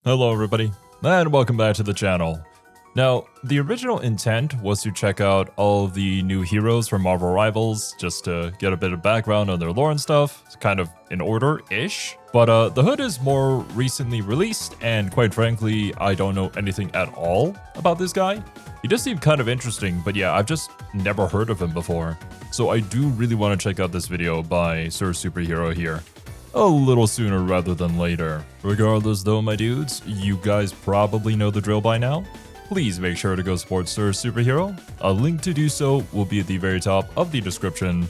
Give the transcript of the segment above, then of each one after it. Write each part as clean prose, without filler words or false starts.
Hello everybody, and welcome back to the channel. Now, the original intent was to check out all of the new heroes from Marvel Rivals, just to get a bit of background on their lore and stuff, kind of in order-ish. But the Hood is more recently released, and quite frankly, I don't know anything at all about this guy. He does seem kind of interesting, but yeah, I've just never heard of him before. So I do really want to check out this video by Sir Superhero here a little sooner rather than later. Regardless though, my dudes, you guys probably know the drill by now. Please make sure to go support Sir Superhero. A link to do so will be at the very top of the description,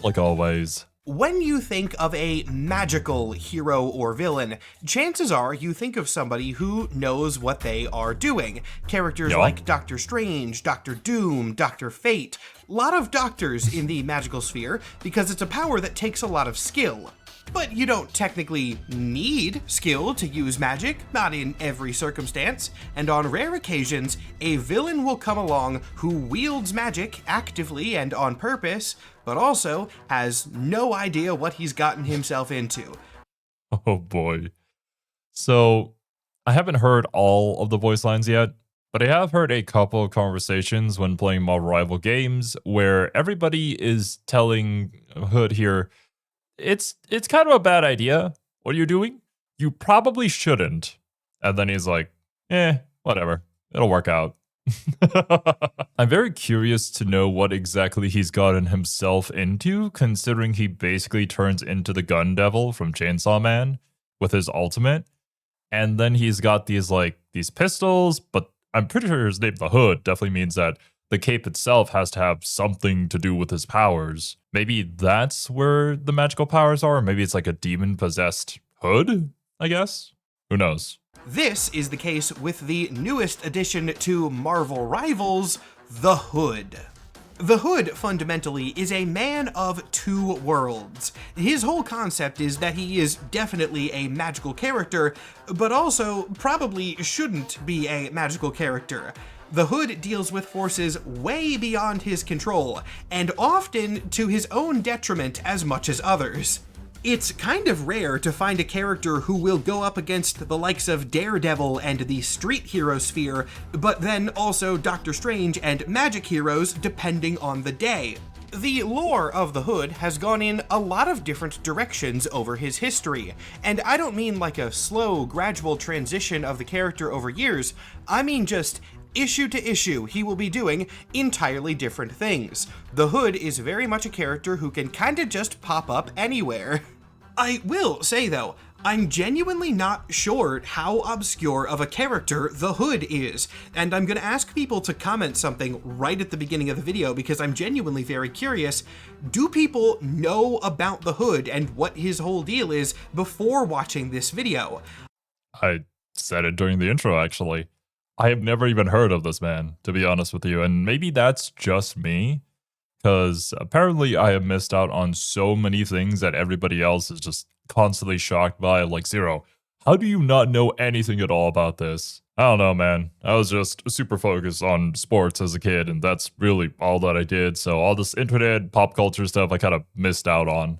like always. When you think of a magical hero or villain, chances are you think of somebody who knows what they are doing. Characters like Doctor Strange, Doctor Doom, Doctor Fate. A lot of doctors in the magical sphere because it's a power that takes a lot of skill. But you don't technically need skill to use magic, not in every circumstance, and on rare occasions, a villain will come along who wields magic actively and on purpose, but also has no idea what he's gotten himself into. Oh boy. So, I haven't heard all of the voice lines yet, but I have heard a couple of conversations when playing Marvel Rival games where everybody is telling Hood here, it's kind of a bad idea. What are you doing? You probably shouldn't. And then he's like, whatever. It'll work out. I'm very curious to know what exactly he's gotten himself into, considering he basically turns into the Gun Devil from Chainsaw Man with his ultimate. And then he's got these pistols, but I'm pretty sure his name, the Hood, definitely means that the cape itself has to have something to do with his powers. Maybe that's where the magical powers are. Or maybe it's like a demon-possessed Hood, I guess? Who knows? This is the case with the newest addition to Marvel Rivals, the Hood. The Hood, fundamentally, is a man of two worlds. His whole concept is that he is definitely a magical character, but also probably shouldn't be a magical character. The Hood deals with forces way beyond his control, and often to his own detriment as much as others. It's kind of rare to find a character who will go up against the likes of Daredevil and the street hero sphere, but then also Doctor Strange and magic heroes depending on the day. The lore of the Hood has gone in a lot of different directions over his history, and I don't mean like a slow, gradual transition of the character over years, I mean just issue to issue, he will be doing entirely different things. The Hood is very much a character who can kinda just pop up anywhere. I will say though, I'm genuinely not sure how obscure of a character the Hood is, and I'm gonna ask people to comment something right at the beginning of the video because I'm genuinely very curious. Do people know about the Hood and what his whole deal is before watching this video? I said it during the intro, actually. I have never even heard of this man, to be honest with you, and maybe that's just me, because apparently I have missed out on so many things that everybody else is just constantly shocked by, like, Zero, how do you not know anything at all about this? I don't know, man. I was just super focused on sports as a kid, and that's really all that I did, so all this internet, pop culture stuff I kind of missed out on.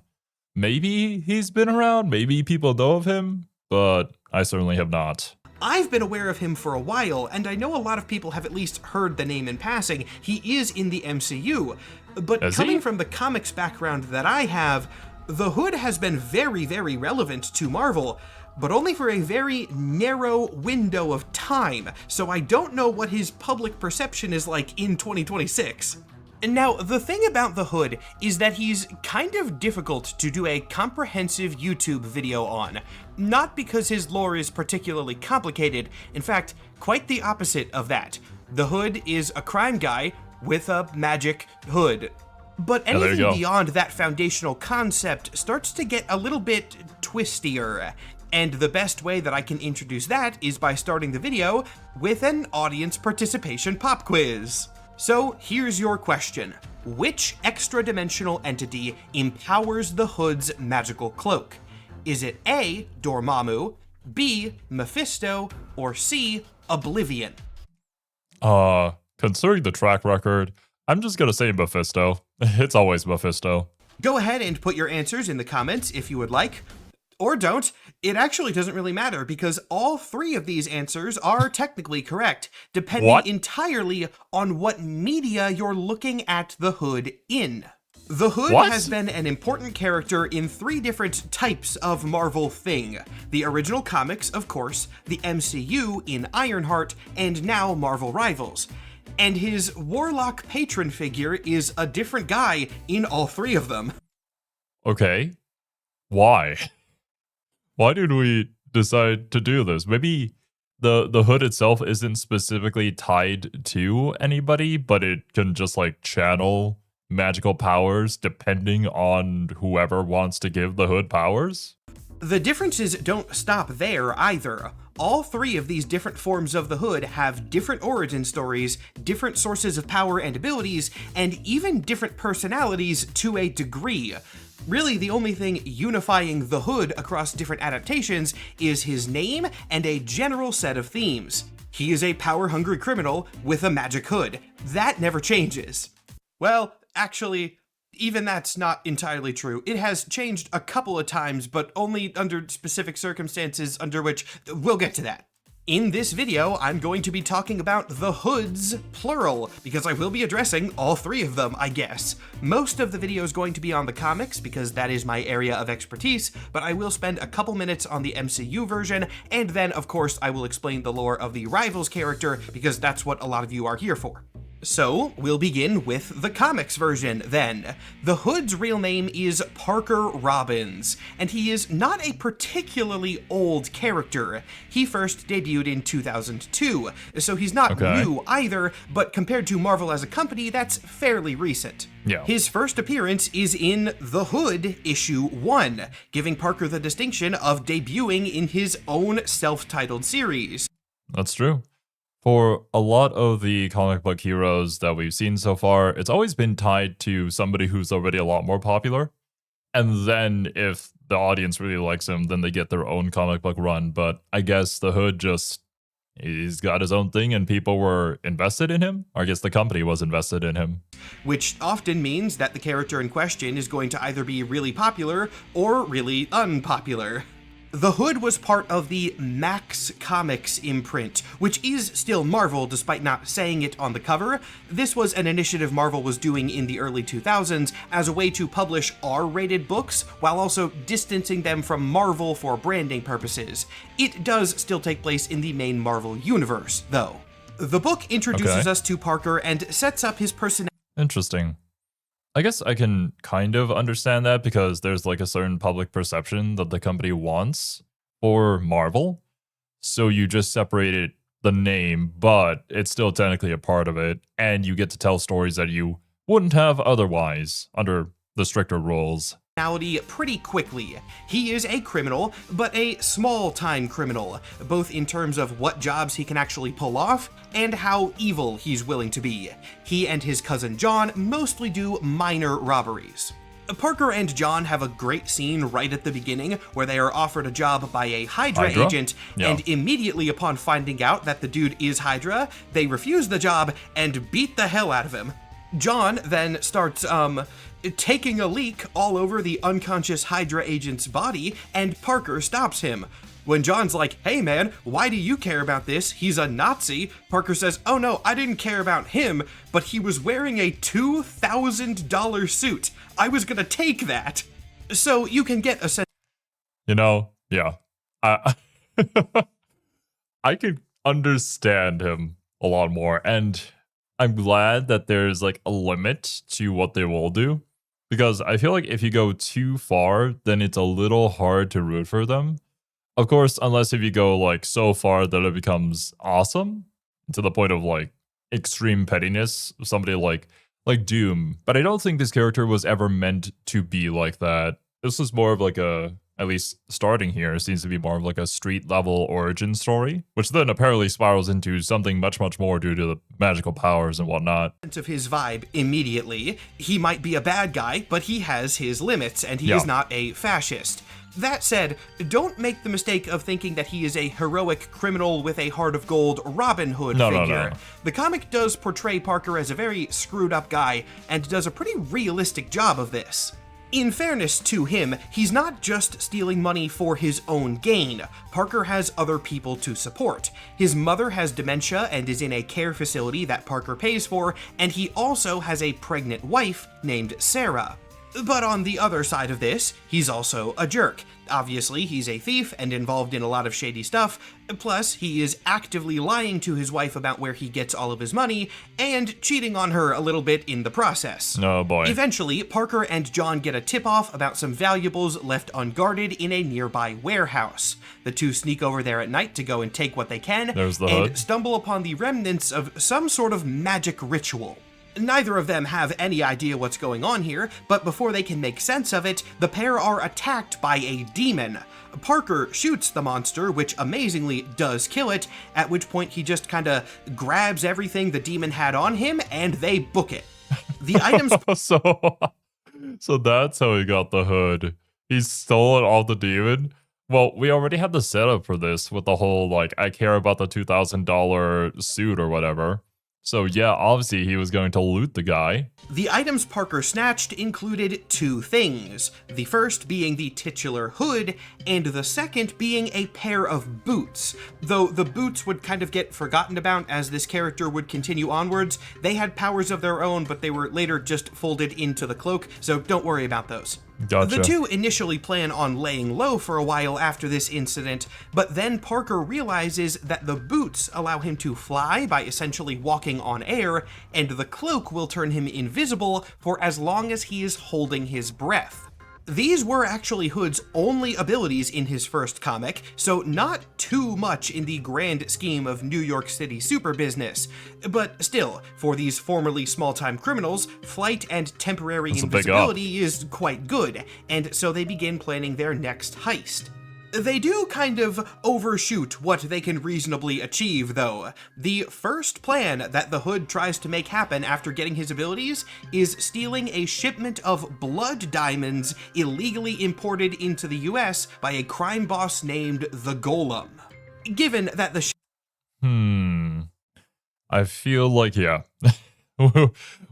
Maybe he's been around, maybe people know of him, but I certainly have not. I've been aware of him for a while, and I know a lot of people have at least heard the name in passing. He is in the MCU, but coming from the comics background that I have, the Hood has been very, very relevant to Marvel, but only for a very narrow window of time, so I don't know what his public perception is like in 2026. Now, the thing about the Hood is that he's kind of difficult to do a comprehensive YouTube video on. Not because his lore is particularly complicated, in fact, quite the opposite of that. The Hood is a crime guy with a magic hood. But anything beyond that foundational concept starts to get a little bit twistier. And the best way that I can introduce that is by starting the video with an audience participation pop quiz. So here's your question. Which extra-dimensional entity empowers the Hood's magical cloak? Is it A, Dormammu, B, Mephisto, or C, Oblivion? Considering the track record, I'm just gonna say Mephisto. It's always Mephisto. Go ahead and put your answers in the comments if you would like. Or don't. It actually doesn't really matter because all three of these answers are technically correct, depending What? entirely on what media you're looking at the Hood in. The Hood What? has been an important character in three different types of Marvel thing. The original comics, of course, the MCU in Ironheart, and now Marvel Rivals. And his Warlock patron figure is a different guy in all three of them. Okay. Why? Why did we decide to do this? Maybe the hood itself isn't specifically tied to anybody, but it can just like channel magical powers depending on whoever wants to give the hood powers? The differences don't stop there either. All three of these different forms of the Hood have different origin stories, different sources of power and abilities, and even different personalities to a degree. Really, the only thing unifying the Hood across different adaptations is his name and a general set of themes. He is a power-hungry criminal with a magic hood. That never changes. Well, actually, even that's not entirely true. It has changed a couple of times, but only under specific circumstances under which we'll get to that. In this video, I'm going to be talking about the Hoods, plural, because I will be addressing all three of them, I guess. Most of the video is going to be on the comics, because that is my area of expertise, but I will spend a couple minutes on the MCU version, and then, of course, I will explain the lore of the Rivals character, because that's what a lot of you are here for. So, we'll begin with the comics version, then. The Hood's real name is Parker Robbins, and he is not a particularly old character. He first debuted in 2002, so he's not new either, but compared to Marvel as a company, that's fairly recent. Yeah. His first appearance is in The Hood, issue 1, giving Parker the distinction of debuting in his own self-titled series. That's true. For a lot of the comic book heroes that we've seen so far, it's always been tied to somebody who's already a lot more popular. And then if the audience really likes him, then they get their own comic book run. But I guess the Hood he's got his own thing and people were invested in him. Or I guess the company was invested in him. Which often means that the character in question is going to either be really popular or really unpopular. The Hood was part of the Max Comics imprint, which is still Marvel despite not saying it on the cover. This was an initiative Marvel was doing in the early 2000s as a way to publish R-rated books while also distancing them from Marvel for branding purposes. It does still take place in the main Marvel universe, though. The book introduces us to Parker and sets up his personality. Interesting. I guess I can kind of understand that because there's like a certain public perception that the company wants for Marvel. So you just separated the name, but it's still technically a part of it. And you get to tell stories that you wouldn't have otherwise under the stricter rules. Pretty quickly. He is a criminal, but a small-time criminal, both in terms of what jobs he can actually pull off and how evil he's willing to be. He and his cousin John mostly do minor robberies. Parker and John have a great scene right at the beginning where they are offered a job by a Hydra? Agent, and immediately upon finding out that the dude is Hydra, they refuse the job and beat the hell out of him. John then starts, taking a leak all over the unconscious Hydra agent's body, and Parker stops him. When John's like, hey man, why do you care about this? He's a Nazi. Parker says, oh no, I didn't care about him, but he was wearing a $2,000 suit. I was gonna take that. So you can get a sense. You know, yeah. I could understand him a lot more, and I'm glad that there's like a limit to what they will do. Because I feel like if you go too far, then it's a little hard to root for them. Of course, unless if you go like so far that it becomes awesome to the point of like extreme pettiness, somebody like Doom. But I don't think this character was ever meant to be like that. This was more of like at least starting here, seems to be more of like a street level origin story, which then apparently spirals into something much, much more due to the magical powers and whatnot. Of his vibe immediately. He might be a bad guy, but he has his limits, and he is not a fascist. That said, don't make the mistake of thinking that he is a heroic criminal with a heart of gold Robin Hood figure. No. The comic does portray Parker as a very screwed up guy, and does a pretty realistic job of this. In fairness to him, he's not just stealing money for his own gain. Parker has other people to support. His mother has dementia and is in a care facility that Parker pays for, and he also has a pregnant wife named Sarah. But on the other side of this, he's also a jerk. Obviously, he's a thief and involved in a lot of shady stuff, plus he is actively lying to his wife about where he gets all of his money, and cheating on her a little bit in the process. Oh boy. Eventually, Parker and John get a tip-off about some valuables left unguarded in a nearby warehouse. The two sneak over there at night to go and take what they can, There's the and hood. stumble upon the remnants of some sort of magic ritual. Neither of them have any idea what's going on here, but before they can make sense of it, the pair are attacked by a demon. Parker shoots the monster, which amazingly does kill it, at which point he just kinda grabs everything the demon had on him and they book it. The items So that's how he got the hood. He stole it off the demon. Well, we already had the setup for this with the whole, like, I care about the $2,000 suit or whatever. So yeah, obviously he was going to loot the guy. The items Parker snatched included two things, the first being the titular hood, and the second being a pair of boots. Though the boots would kind of get forgotten about as this character would continue onwards. They had powers of their own, but they were later just folded into the cloak, so don't worry about those. Gotcha. The two initially plan on laying low for a while after this incident, but then Parker realizes that the boots allow him to fly by essentially walking on air, and the cloak will turn him invisible for as long as he is holding his breath. These were actually Hood's only abilities in his first comic, so not too much in the grand scheme of New York City super business. But still, for these formerly small-time criminals, flight and temporary invisibility is quite good, and so they begin planning their next heist. They do kind of overshoot what they can reasonably achieve, though. The first plan that the Hood tries to make happen after getting his abilities is stealing a shipment of blood diamonds illegally imported into the US by a crime boss named the Golem. Given that the I feel like, yeah.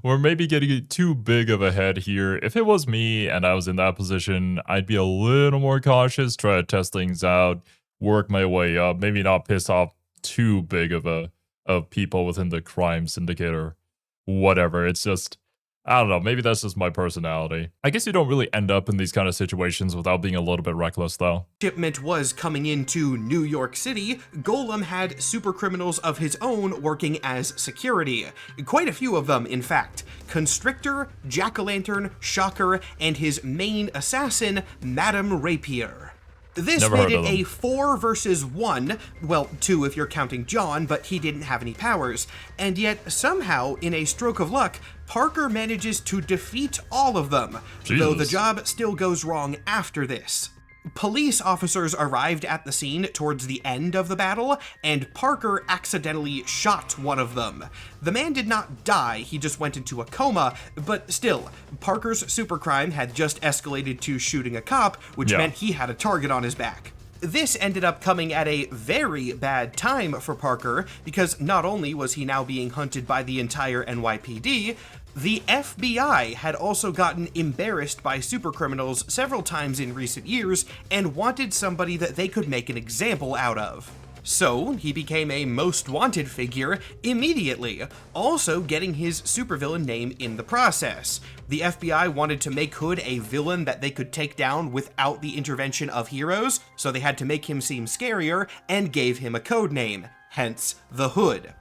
We're maybe getting too big of a head here. If it was me and I was in that position, I'd be a little more cautious, try to test things out, work my way up, maybe not piss off too big of people within the crime syndicate or whatever. It's just, I don't know, maybe that's just my personality. I guess you don't really end up in these kind of situations without being a little bit reckless, though. Shipment was coming into New York City, Golem had super criminals of his own working as security. Quite a few of them, in fact. Constrictor, Jack-o'-lantern, Shocker, and his main assassin, Madame Rapier. This Never made heard it of them. a 4 versus 1, well, 2 if you're counting John, but he didn't have any powers. And yet, somehow, in a stroke of luck, Parker manages to defeat all of them, though the Jesus. job still goes wrong after this. Police officers arrived at the scene towards the end of the battle, and Parker accidentally shot one of them. The man did not die, he just went into a coma, but still, Parker's supercrime had just escalated to shooting a cop, which meant he had a target on his back. This ended up coming at a very bad time for Parker, because not only was he now being hunted by the entire NYPD, the FBI had also gotten embarrassed by supercriminals several times in recent years and wanted somebody that they could make an example out of. So, he became a most wanted figure immediately, also getting his supervillain name in the process. The FBI wanted to make Hood a villain that they could take down without the intervention of heroes, so they had to make him seem scarier and gave him a code name, hence the Hood.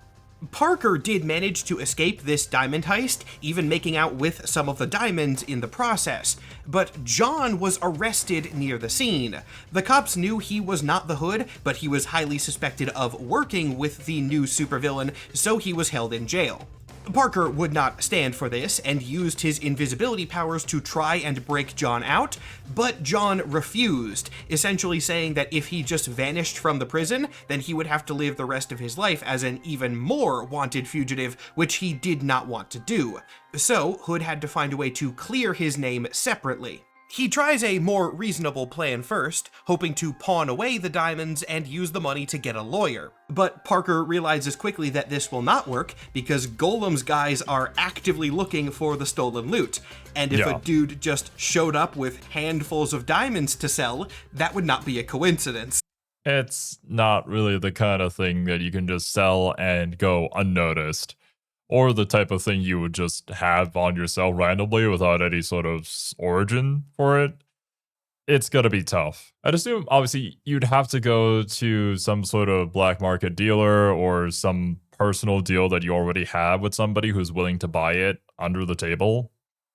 Parker did manage to escape this diamond heist, even making out with some of the diamonds in the process, but John was arrested near the scene. The cops knew he was not the Hood, but he was highly suspected of working with the new supervillain, so he was held in jail. Parker would not stand for this and used his invisibility powers to try and break John out, but John refused, essentially saying that if he just vanished from the prison, then he would have to live the rest of his life as an even more wanted fugitive, which he did not want to do. So, Hood had to find a way to clear his name separately. He tries a more reasonable plan first, hoping to pawn away the diamonds and use the money to get a lawyer. But Parker realizes quickly that this will not work because Golem's guys are actively looking for the stolen loot. And if a dude just showed up with handfuls of diamonds to sell, that would not be a coincidence. It's not really the kind of thing that you can just sell and go unnoticed, or the type of thing you would just have on yourself randomly without any sort of origin for it. It's gonna be tough. I'd assume, obviously, you'd have to go to some sort of black market dealer or some personal deal that you already have with somebody who's willing to buy it under the table.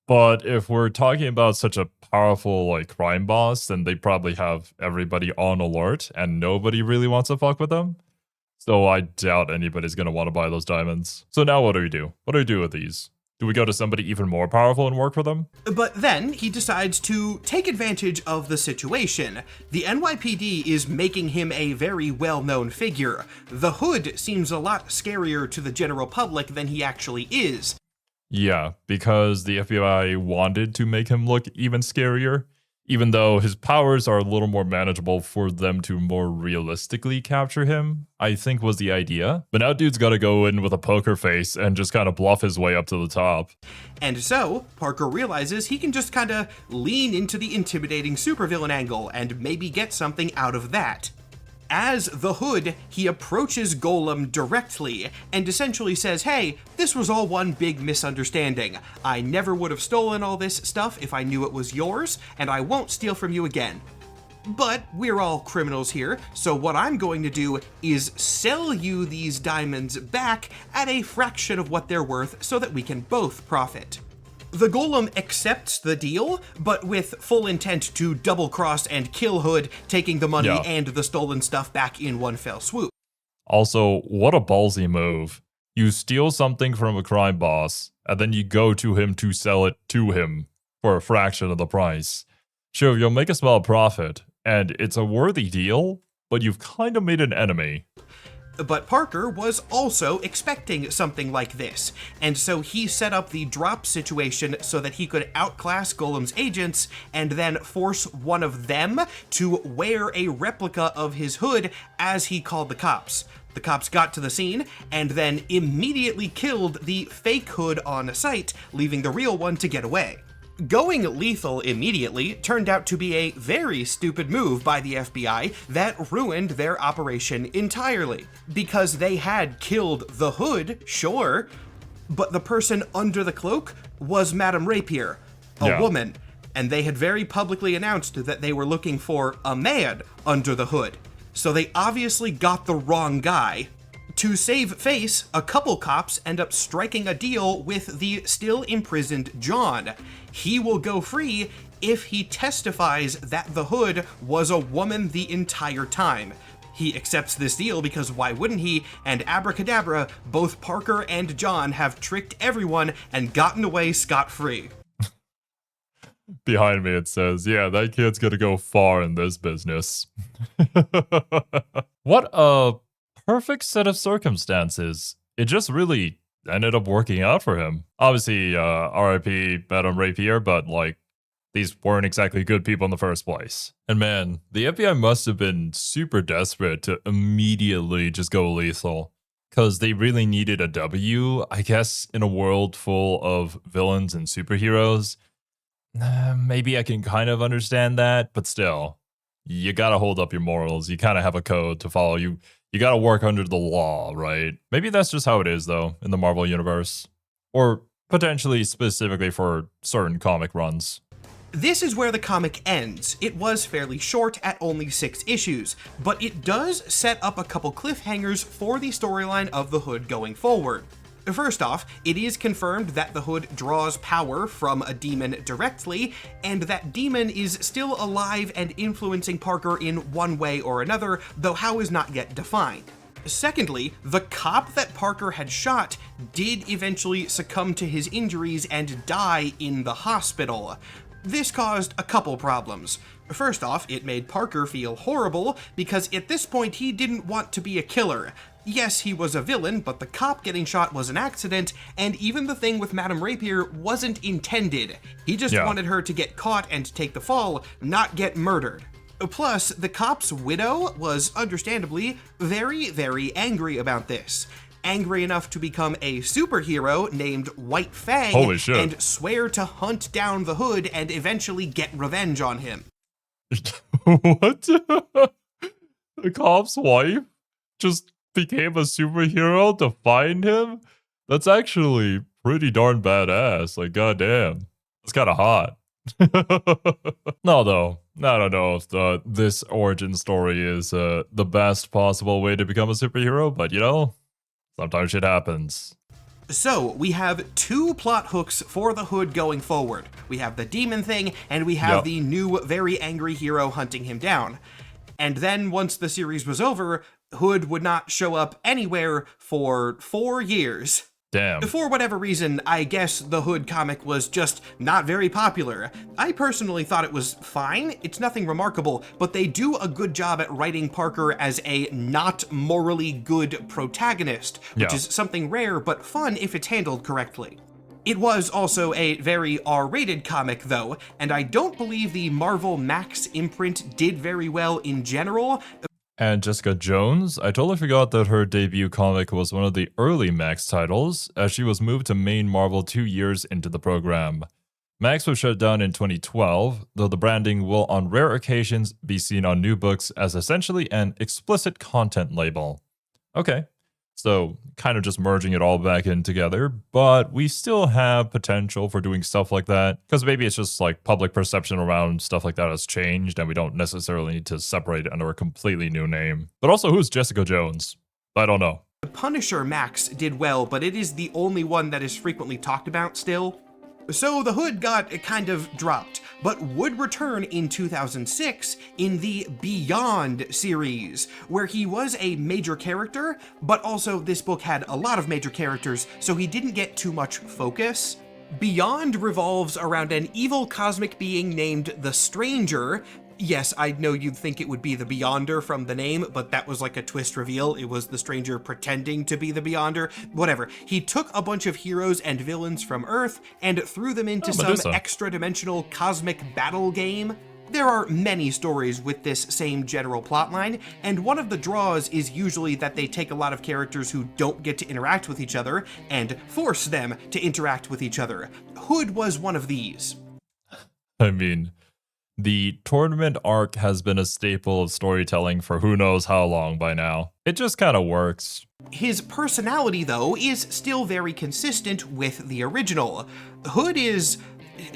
But if we're talking about such a powerful, like, crime boss, then they probably have everybody on alert and nobody really wants to fuck with them. So I doubt anybody's going to want to buy those diamonds. So now what do we do? What do we do with these? Do we go to somebody even more powerful and work for them? But then he decides to take advantage of the situation. The NYPD is making him a very well-known figure. The Hood seems a lot scarier to the general public than he actually is. Yeah, because the FBI wanted to make him look even scarier, even though his powers are a little more manageable for them to more realistically capture him, I think was the idea. But now dude's gotta go in with a poker face and just kind of bluff his way up to the top. And so, Parker realizes he can just kind of lean into the intimidating supervillain angle and maybe get something out of that. As the Hood, he approaches Golem directly and essentially says, hey, this was all one big misunderstanding. I never would have stolen all this stuff if I knew it was yours, and I won't steal from you again. But we're all criminals here, so what I'm going to do is sell you these diamonds back at a fraction of what they're worth so that we can both profit. The Golem accepts the deal, but with full intent to double-cross and kill Hood, taking the money and the stolen stuff back in one fell swoop. Also, what a ballsy move. You steal something from a crime boss, and then you go to him to sell it to him for a fraction of the price. Sure, you'll make a small profit, and it's a worthy deal, but you've kind of made an enemy. But Parker was also expecting something like this, and so he set up the drop situation so that he could outclass Golem's agents and then force one of them to wear a replica of his hood as he called the cops. The cops got to the scene and then immediately killed the fake hood on site, leaving the real one to get away. Going lethal immediately turned out to be a very stupid move by the FBI that ruined their operation entirely. Because they had killed the Hood, sure, but the person under the cloak was Madame Rapier, a woman, and they had very publicly announced that they were looking for a man under the hood. So they obviously got the wrong guy. To save face, a couple cops end up striking a deal with the still imprisoned John. He will go free if he testifies that the Hood was a woman the entire time. He accepts this deal because why wouldn't he? And abracadabra, both Parker and John have tricked everyone and gotten away scot-free. Behind me it says, yeah, that kid's gonna go far in this business. What a perfect set of circumstances. It just really ended up working out for him. Obviously, RIP Madame Rapier, but like, these weren't exactly good people in the first place. And man, the FBI must have been super desperate to immediately just go lethal, because they really needed a W, I guess, in a world full of villains and superheroes. Maybe I can kind of understand that, but still, you gotta hold up your morals. You kind of have a code to follow. You gotta work under the law, right? Maybe that's just how it is, though, in the Marvel Universe. Or potentially specifically for certain comic runs. This is where the comic ends. It was fairly short at only 6 issues, but it does set up a couple cliffhangers for the storyline of the Hood going forward. First off, it is confirmed that the Hood draws power from a demon directly, and that demon is still alive and influencing Parker in one way or another, though how is not yet defined. Secondly, the cop that Parker had shot did eventually succumb to his injuries and die in the hospital. This caused a couple problems. First off, it made Parker feel horrible because at this point he didn't want to be a killer. Yes, he was a villain, but the cop getting shot was an accident, and even the thing with Madame Rapier wasn't intended. He just wanted her to get caught and take the fall, not get murdered. Plus, the cop's widow was understandably very, very angry about this. Angry enough to become a superhero named White Fang Holy shit. and swear to hunt down the Hood and eventually get revenge on him. What? The cop's wife just became a superhero to find him? That's actually pretty darn badass. Like, goddamn. It's kind of hot. No, though. I don't know if this origin story is the best possible way to become a superhero, but you know, sometimes shit happens. So, we have two plot hooks for the Hood going forward. We have the demon thing, and we have the new, very angry hero hunting him down. And then, once the series was over, Hood would not show up anywhere for 4 years. Damn. For whatever reason, I guess the Hood comic was just not very popular. I personally thought it was fine, it's nothing remarkable, but they do a good job at writing Parker as a not morally good protagonist, which is something rare but fun if it's handled correctly. It was also a very R-rated comic though, and I don't believe the Marvel Max imprint did very well in general. And Jessica Jones, I totally forgot that her debut comic was one of the early Max titles, as she was moved to main Marvel 2 years into the program. Max was shut down in 2012, though the branding will on rare occasions be seen on new books as essentially an explicit content label. Okay, so kind of just merging it all back in together, but we still have potential for doing stuff like that, because maybe it's just like public perception around stuff like that has changed, and we don't necessarily need to separate it under a completely new name. But also, who's Jessica Jones? I don't know. The Punisher Max did well, but it is the only one that is frequently talked about still. So the Hood got kind of dropped, but would return in 2006 in the Beyond series, where he was a major character, but also this book had a lot of major characters, so he didn't get too much focus. Beyond revolves around an evil cosmic being named the Stranger. Yes, I know you'd think it would be the Beyonder from the name, but that was like a twist reveal. It was the Stranger pretending to be the Beyonder. Whatever. He took a bunch of heroes and villains from Earth and threw them into some extra-dimensional cosmic battle game. There are many stories with this same general plotline, and one of the draws is usually that they take a lot of characters who don't get to interact with each other and force them to interact with each other. Hood was one of these. I mean, the tournament arc has been a staple of storytelling for who knows how long by now. It just kind of works. His personality, though, is still very consistent with the original. Hood is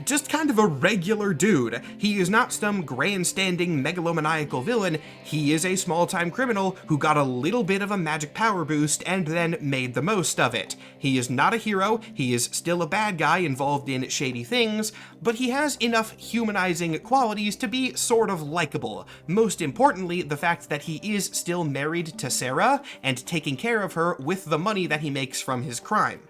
just kind of a regular dude. He is not some grandstanding megalomaniacal villain. He is a small-time criminal who got a little bit of a magic power boost and then made the most of it. He is not a hero, he is still a bad guy involved in shady things, but he has enough humanizing qualities to be sort of likable. Most importantly, the fact that he is still married to Sarah and taking care of her with the money that he makes from his crime.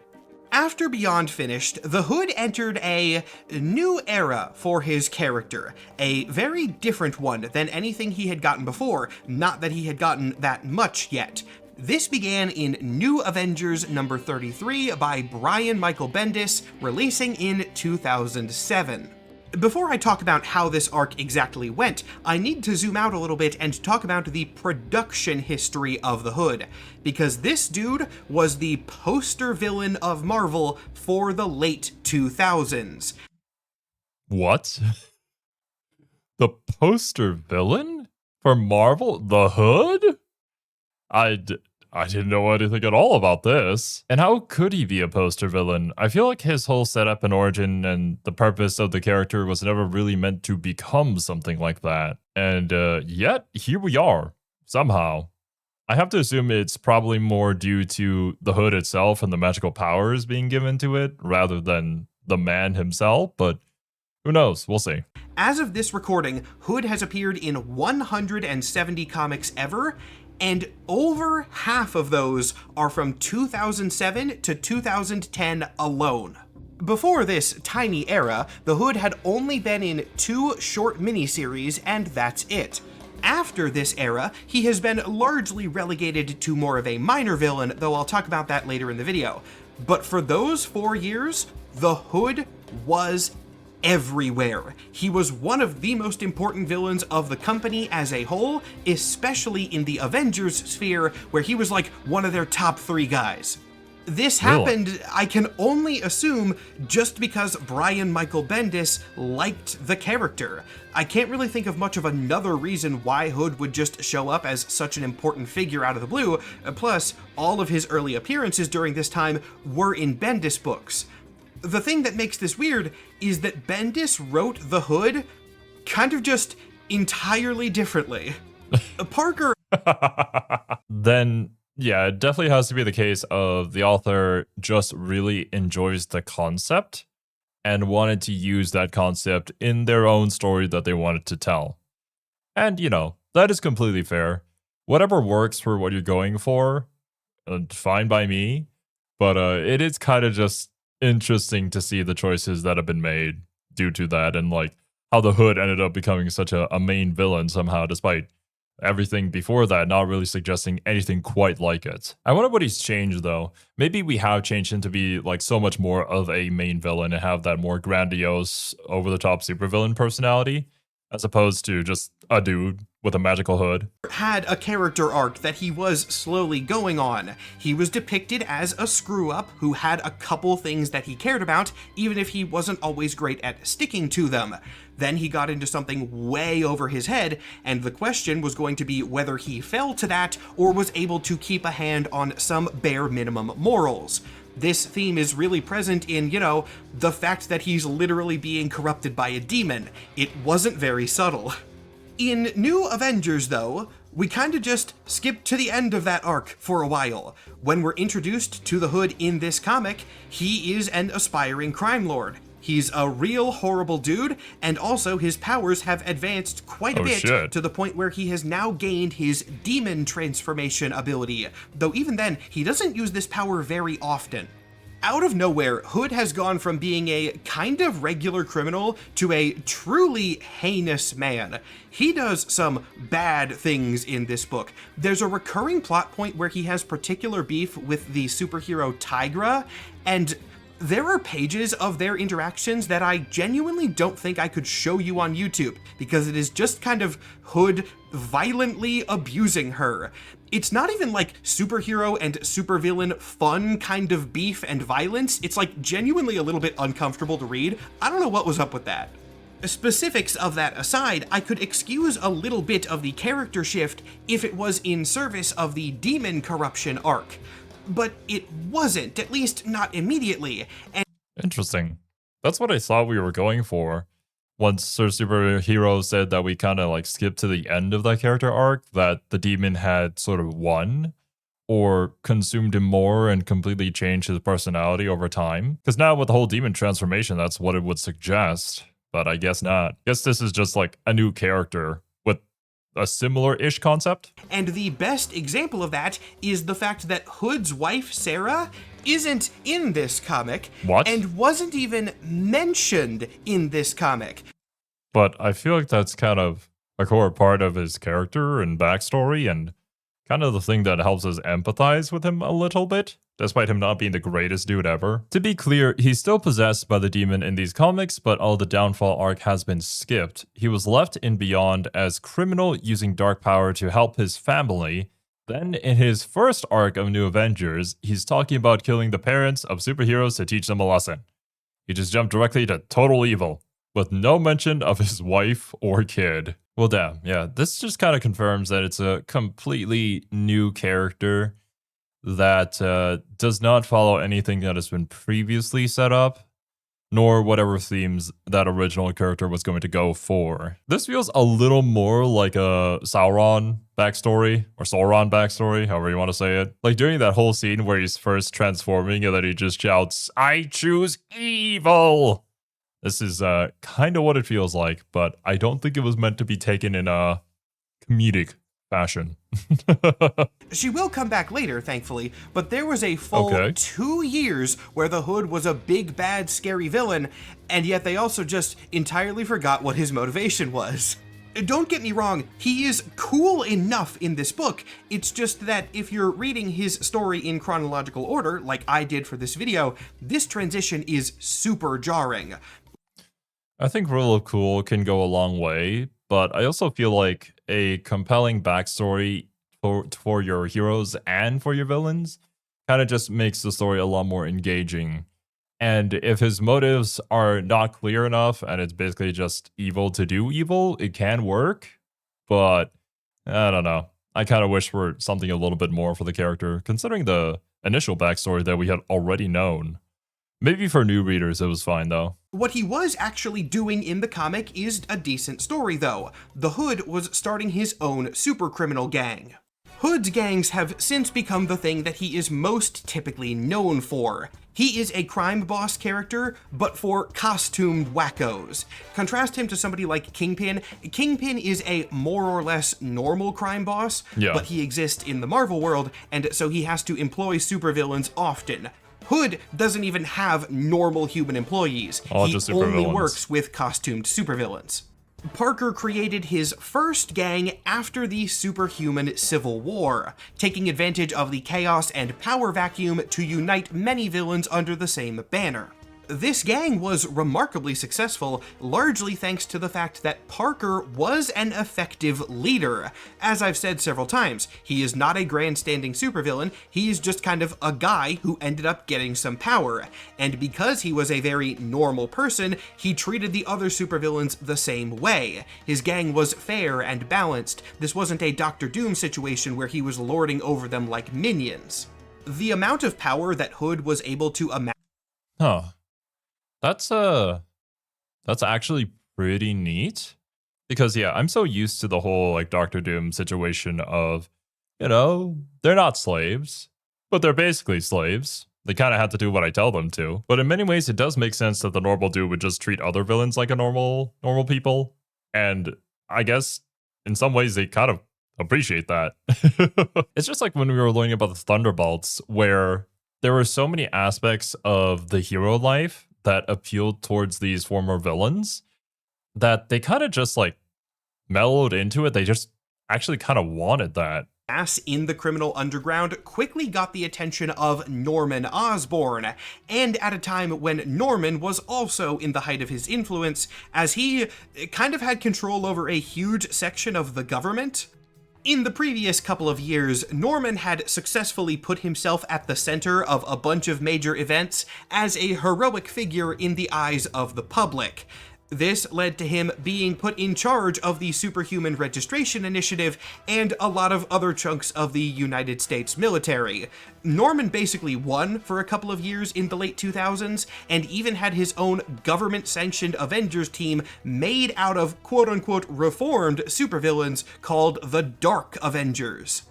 After Beyond finished, the Hood entered a new era for his character, a very different one than anything he had gotten before, not that he had gotten that much yet. This began in New Avengers number 33 by Brian Michael Bendis, releasing in 2007. Before I talk about how this arc exactly went, I need to zoom out a little bit and talk about the production history of the Hood, because this dude was the poster villain of Marvel for the late 2000s. What? The poster villain? For Marvel? The Hood? I didn't know anything at all about this. And how could he be a poster villain? I feel like his whole setup and origin and the purpose of the character was never really meant to become something like that. And yet, here we are, somehow. I have to assume it's probably more due to the Hood itself and the magical powers being given to it, rather than the man himself, but who knows? We'll see. As of this recording, Hood has appeared in 170 comics ever, and over half of those are from 2007 to 2010 alone. Before this tiny era, the Hood had only been in 2 short miniseries, and that's it. After this era, he has been largely relegated to more of a minor villain, though I'll talk about that later in the video. But for those 4 years, the Hood was everywhere. He was one of the most important villains of the company as a whole, especially in the Avengers sphere, where he was like one of their top 3 guys. This happened, I can only assume, just because Brian Michael Bendis liked the character. I can't really think of much of another reason why Hood would just show up as such an important figure out of the blue, plus all of his early appearances during this time were in Bendis books. The thing that makes this weird is that Bendis wrote the Hood kind of just entirely differently. Parker... Then... yeah, it definitely has to be the case of the author just really enjoys the concept and wanted to use that concept in their own story that they wanted to tell. And, you know, that is completely fair. Whatever works for what you're going for, fine by me. But it is kind of just interesting to see the choices that have been made due to that, and like how the Hood ended up becoming such a main villain somehow, despite everything before that not really suggesting anything quite like it. I wonder what he's changed though. Maybe we have changed him to be like so much more of a main villain and have that more grandiose, over-the-top supervillain personality, as opposed to just a dude with a magical hood. Had a character arc that he was slowly going on. He was depicted as a screw-up who had a couple things that he cared about, even if he wasn't always great at sticking to them. Then he got into something way over his head, and the question was going to be whether he fell to that or was able to keep a hand on some bare minimum morals. This theme is really present in, you know, the fact that he's literally being corrupted by a demon. It wasn't very subtle. In New Avengers, though, we kinda just skipped to the end of that arc for a while. When we're introduced to the Hood in this comic, he is an aspiring crime lord. He's a real horrible dude, and also his powers have advanced quite a bit to the point where he has now gained his demon transformation ability, though even then, he doesn't use this power very often. Out of nowhere, Hood has gone from being a kind of regular criminal to a truly heinous man. He does some bad things in this book. There's a recurring plot point where he has particular beef with the superhero Tigra, and there are pages of their interactions that I genuinely don't think I could show you on YouTube, because it is just kind of Hood violently abusing her. It's not even like superhero and supervillain fun kind of beef and violence. It's like genuinely a little bit uncomfortable to read. I don't know what was up with that. Specifics of that aside, I could excuse a little bit of the character shift if it was in service of the demon corruption arc. But it wasn't, at least not immediately. And interesting. That's what I thought we were going for. Once Sir Superhero said that we kind of like skipped to the end of that character arc, that the demon had sort of won or consumed him more and completely changed his personality over time. Because now with the whole demon transformation, that's what it would suggest. But I guess not. I guess this is just like a new character with a similar-ish concept. And the best example of that is the fact that Hood's wife, Sarah, isn't in this comic. What? And wasn't even mentioned in this comic. But I feel like that's kind of a core part of his character and backstory, and kind of the thing that helps us empathize with him a little bit, despite him not being the greatest dude ever. To be clear, he's still possessed by the demon in these comics, but all the downfall arc has been skipped. He was left in Beyond as criminal using dark power to help his family. Then in his first arc of New Avengers, he's talking about killing the parents of superheroes to teach them a lesson. He just jumped directly to total evil, with no mention of his wife or kid. Well, damn, yeah, this just kind of confirms that it's a completely new character that does not follow anything that has been previously set up, nor whatever themes that original character was going to go for. This feels a little more like a Sauron backstory, however you want to say it. Like during that whole scene where he's first transforming and then he just shouts, "I choose evil!" This is kind of what it feels like, but I don't think it was meant to be taken in a comedic fashion. She will come back later, thankfully, but there was a full Okay. 2 years where the Hood was a big, bad, scary villain, and yet they also just entirely forgot what his motivation was. Don't get me wrong, he is cool enough in this book. It's just that if you're reading his story in chronological order, like I did for this video, this transition is super jarring. I think rule of cool can go a long way, but I also feel like a compelling backstory for your heroes and for your villains kind of just makes the story a lot more engaging. And if his motives are not clear enough and it's basically just evil to do evil, it can work. But I don't know. I kind of wish for something a little bit more for the character, considering the initial backstory that we had already known. Maybe for new readers, it was fine though. What he was actually doing in the comic is a decent story, though. The Hood was starting his own super criminal gang. Hood's gangs have since become the thing that he is most typically known for. He is a crime boss character, but for costumed wackos. Contrast him to somebody like Kingpin. Kingpin is a more or less normal crime boss, but he exists in the Marvel world, and so he has to employ supervillains often. Hood doesn't even have normal human employees. All he just only supervillains. works with costumed supervillains. Parker created his first gang after the superhuman Civil War, taking advantage of the chaos and power vacuum to unite many villains under the same banner. This gang was remarkably successful, largely thanks to the fact that Parker was an effective leader. As I've said several times, he is not a grandstanding supervillain, he is just kind of a guy who ended up getting some power. And because he was a very normal person, he treated the other supervillains the same way. His gang was fair and balanced. This wasn't a Dr. Doom situation where he was lording over them like minions. The amount of power that Hood was able to amass. Huh. That's actually pretty neat. Because yeah, I'm so used to the whole like Doctor Doom situation of, they're not slaves, but they're basically slaves. They kind of have to do what I tell them to. But in many ways, it does make sense that the normal dude would just treat other villains like a normal people. And I guess in some ways they kind of appreciate that. It's just like when we were learning about the Thunderbolts, where there were so many aspects of the hero life that appealed towards these former villains that they kind of just like mellowed into it. They just actually kind of wanted that. In the criminal underground quickly got the attention of Norman Osborn, and at a time when Norman was also in the height of his influence, as he kind of had control over a huge section of the government. In the previous couple of years, Norman had successfully put himself at the center of a bunch of major events as a heroic figure in the eyes of the public. This led to him being put in charge of the Superhuman Registration Initiative and a lot of other chunks of the United States military. Norman basically won for a couple of years in the late 2000s, and even had his own government-sanctioned Avengers team made out of quote-unquote reformed supervillains called the Dark Avengers.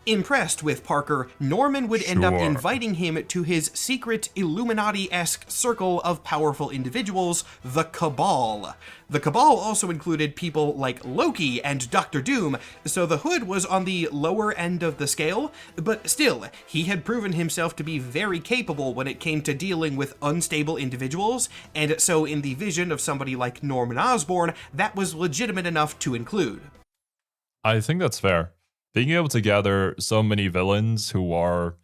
Impressed with Parker, Norman would end up inviting him to his secret Illuminati-esque circle of powerful individuals, the Cabal. The Cabal also included people like Loki and Dr. Doom, so the Hood was on the lower end of the scale, but still, he had proven himself to be very capable when it came to dealing with unstable individuals, and so in the vision of somebody like Norman Osborn, that was legitimate enough to include. I think that's fair. Being able to gather so many villains who are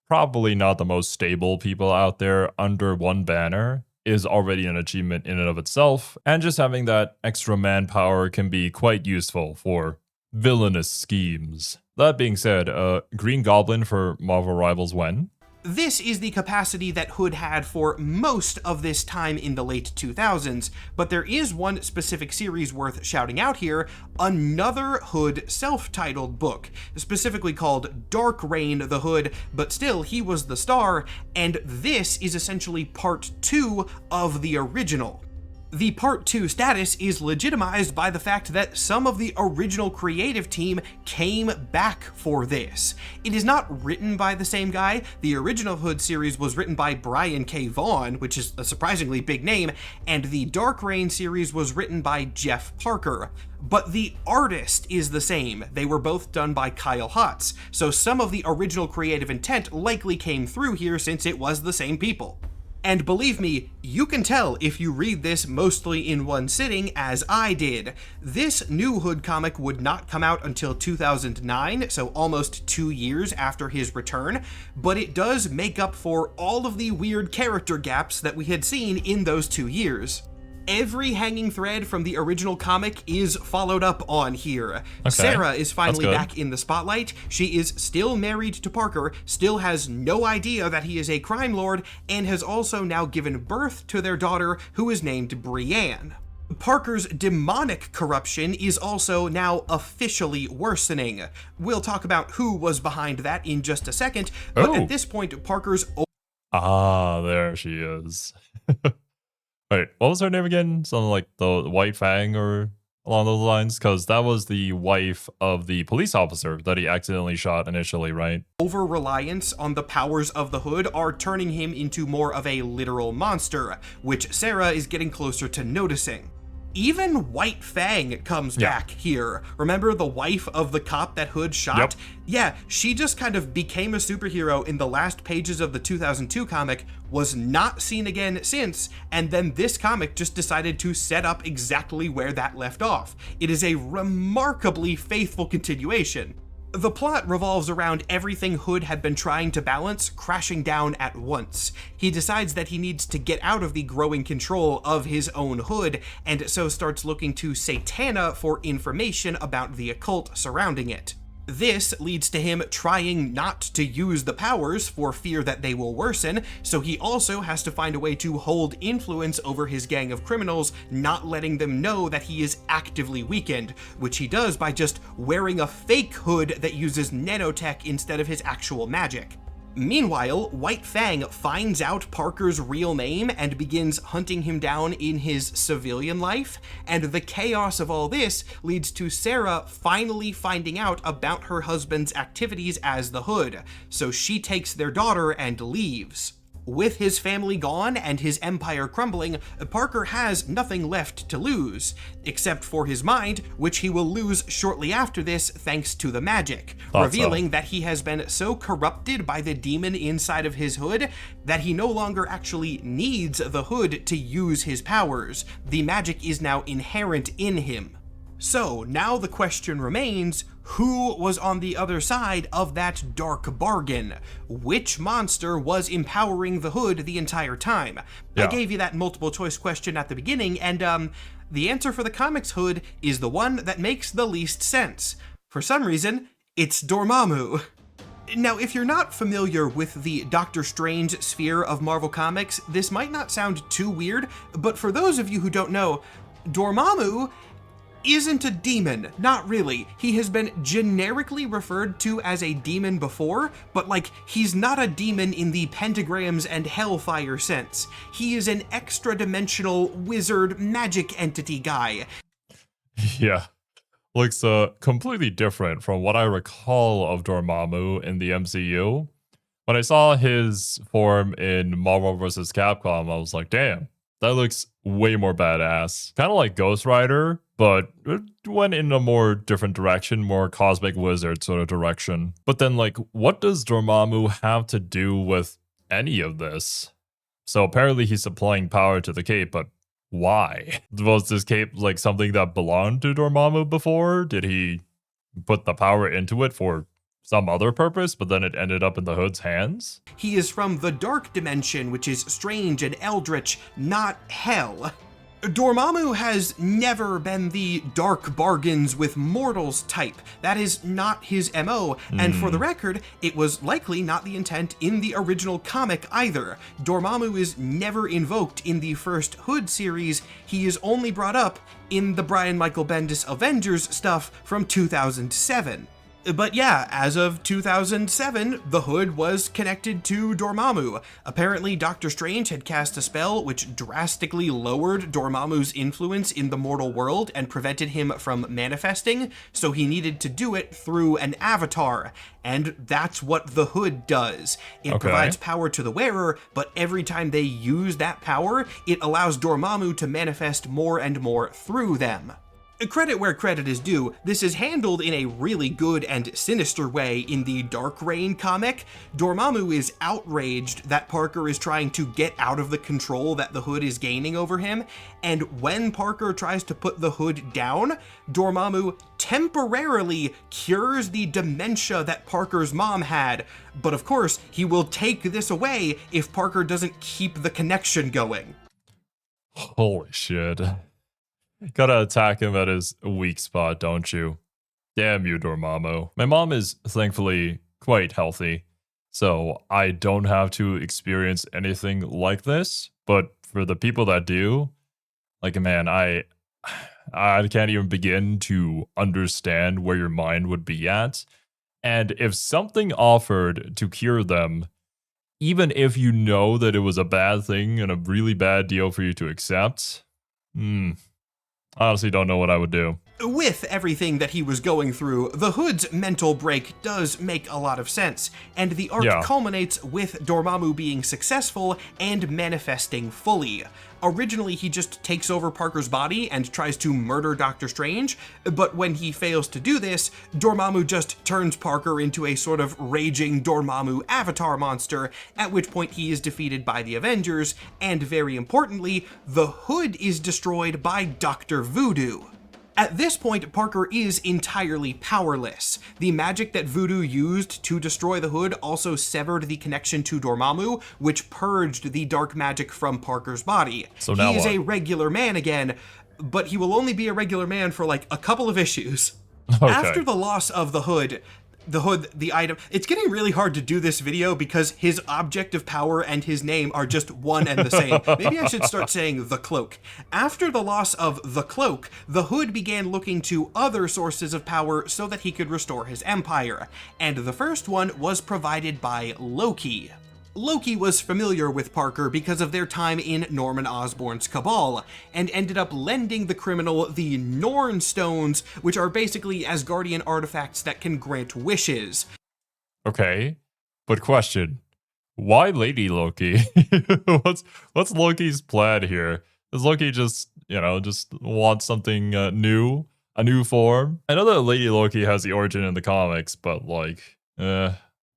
probably not the most stable people out there under one banner is already an achievement in and of itself, and just having that extra manpower can be quite useful for villainous schemes. That being said, Green Goblin for Marvel Rivals when? This is the capacity that Hood had for most of this time in the late 2000s, but there is one specific series worth shouting out here, another Hood self-titled book, specifically called Dark Reign the Hood, but still he was the star, and this is essentially part 2 of the original. The Part 2 status is legitimized by the fact that some of the original creative team came back for this. It is not written by the same guy. The original Hood series was written by Brian K. Vaughan, which is a surprisingly big name, and the Dark Reign series was written by Jeff Parker. But the artist is the same. They were both done by Kyle Hotz, so some of the original creative intent likely came through here since it was the same people. And believe me, you can tell if you read this mostly in one sitting, as I did. This new Hood comic would not come out until 2009, so almost 2 years after his return, but it does make up for all of the weird character gaps that we had seen in those 2 years. Every hanging thread from the original comic is followed up on here. Okay. Sarah is finally That's good. back in the spotlight. She is still married to Parker, still has no idea that he is a crime lord, and has also now given birth to their daughter, who is named Brienne. Parker's demonic corruption is also now officially worsening. We'll talk about who was behind that in just a second, but at this point, Parker's... Ah, there she is. Wait, what was her name again? Something like the White Fang or along those lines? Because that was the wife of the police officer that he accidentally shot initially, right? Over-reliance on the powers of the Hood are turning him into more of a literal monster, which Sarah is getting closer to noticing. Even White Fang comes back here. Remember the wife of the cop that Hood shot? Yep. Yeah, she just kind of became a superhero in the last pages of the 2002 comic, was not seen again since, and then this comic just decided to set up exactly where that left off. It is a remarkably faithful continuation. The plot revolves around everything Hood had been trying to balance crashing down at once. He decides that he needs to get out of the growing control of his own Hood, and so starts looking to Satana for information about the occult surrounding it. This leads to him trying not to use the powers for fear that they will worsen, so he also has to find a way to hold influence over his gang of criminals, not letting them know that he is actively weakened, which he does by just wearing a fake hood that uses nanotech instead of his actual magic. Meanwhile, White Fang finds out Parker's real name and begins hunting him down in his civilian life, and the chaos of all this leads to Sarah finally finding out about her husband's activities as the Hood, so she takes their daughter and leaves. With his family gone and his empire crumbling, Parker has nothing left to lose, except for his mind, which he will lose shortly after this thanks to the magic, revealing that he has been so corrupted by the demon inside of his Hood that he no longer actually needs the Hood to use his powers. The magic is now inherent in him. So now the question remains, who was on the other side of that dark bargain? Which monster was empowering the Hood the entire time? I gave you that multiple choice question at the beginning, and the answer for the comics Hood is the one that makes the least sense. For some reason, it's Dormammu. Now, if you're not familiar with the Doctor Strange sphere of Marvel Comics, this might not sound too weird, but for those of you who don't know, Dormammu isn't a demon, not really. He has been generically referred to as a demon before, but like, he's not a demon in the pentagrams and hellfire sense. He is an extra-dimensional wizard magic entity guy. Yeah. Looks completely different from what I recall of Dormammu in the MCU. When I saw his form in Marvel vs. Capcom, I was like, damn, that looks way more badass. Kind of like Ghost Rider, but it went in a more different direction, more cosmic wizard sort of direction. But then, like, what does Dormammu have to do with any of this? So apparently he's supplying power to the cape, but why? Was this cape like something that belonged to Dormammu before? Did he put the power into it for some other purpose, but then it ended up in the Hood's hands? He is from the dark dimension, which is strange and eldritch, not hell. Dormammu has never been the dark bargains with mortals type. That is not his MO, and for the record, it was likely not the intent in the original comic either. Dormammu is never invoked in the first Hood series. He is only brought up in the Brian Michael Bendis Avengers stuff from 2007. But yeah, as of 2007, the Hood was connected to Dormammu. Apparently, Doctor Strange had cast a spell which drastically lowered Dormammu's influence in the mortal world and prevented him from manifesting, so he needed to do it through an avatar. And that's what the Hood does. It provides power to the wearer, but every time they use that power, it allows Dormammu to manifest more and more through them. Credit where credit is due, this is handled in a really good and sinister way in the Dark Reign comic. Dormammu is outraged that Parker is trying to get out of the control that the Hood is gaining over him, and when Parker tries to put the Hood down, Dormammu temporarily cures the dementia that Parker's mom had, but of course, he will take this away if Parker doesn't keep the connection going. Holy shit. Gotta attack him at his weak spot, don't you? Damn you, Dormammu. My mom is thankfully quite healthy, so I don't have to experience anything like this. But for the people that do, like, man, I can't even begin to understand where your mind would be at. And if something offered to cure them, even if you know that it was a bad thing and a really bad deal for you to accept, I honestly don't know what I would do. With everything that he was going through, the Hood's mental break does make a lot of sense, and the arc culminates with Dormammu being successful and manifesting fully. Originally, he just takes over Parker's body and tries to murder Doctor Strange, but when he fails to do this, Dormammu just turns Parker into a sort of raging Dormammu avatar monster, at which point he is defeated by the Avengers, and very importantly, the Hood is destroyed by Dr. Voodoo. At this point, Parker is entirely powerless. The magic that Voodoo used to destroy the Hood also severed the connection to Dormammu, which purged the dark magic from Parker's body. So now he is what? a regular man again, but he will only be a regular man for like a couple of issues. Okay. After the loss of the Hood, the item, it's getting really hard to do this video because his object of power and his name are just one and the same. Maybe I should start saying the Cloak. After the loss of the Cloak, the Hood began looking to other sources of power so that he could restore his empire, and the first one was provided by Loki. Loki was familiar with Parker because of their time in Norman Osborn's Cabal, and ended up lending the criminal the Norn Stones, which are basically Asgardian artifacts that can grant wishes. Okay, but question: why Lady Loki? what's Loki's plan here? Does Loki just want something new, a new form? I know that Lady Loki has the origin in the comics, but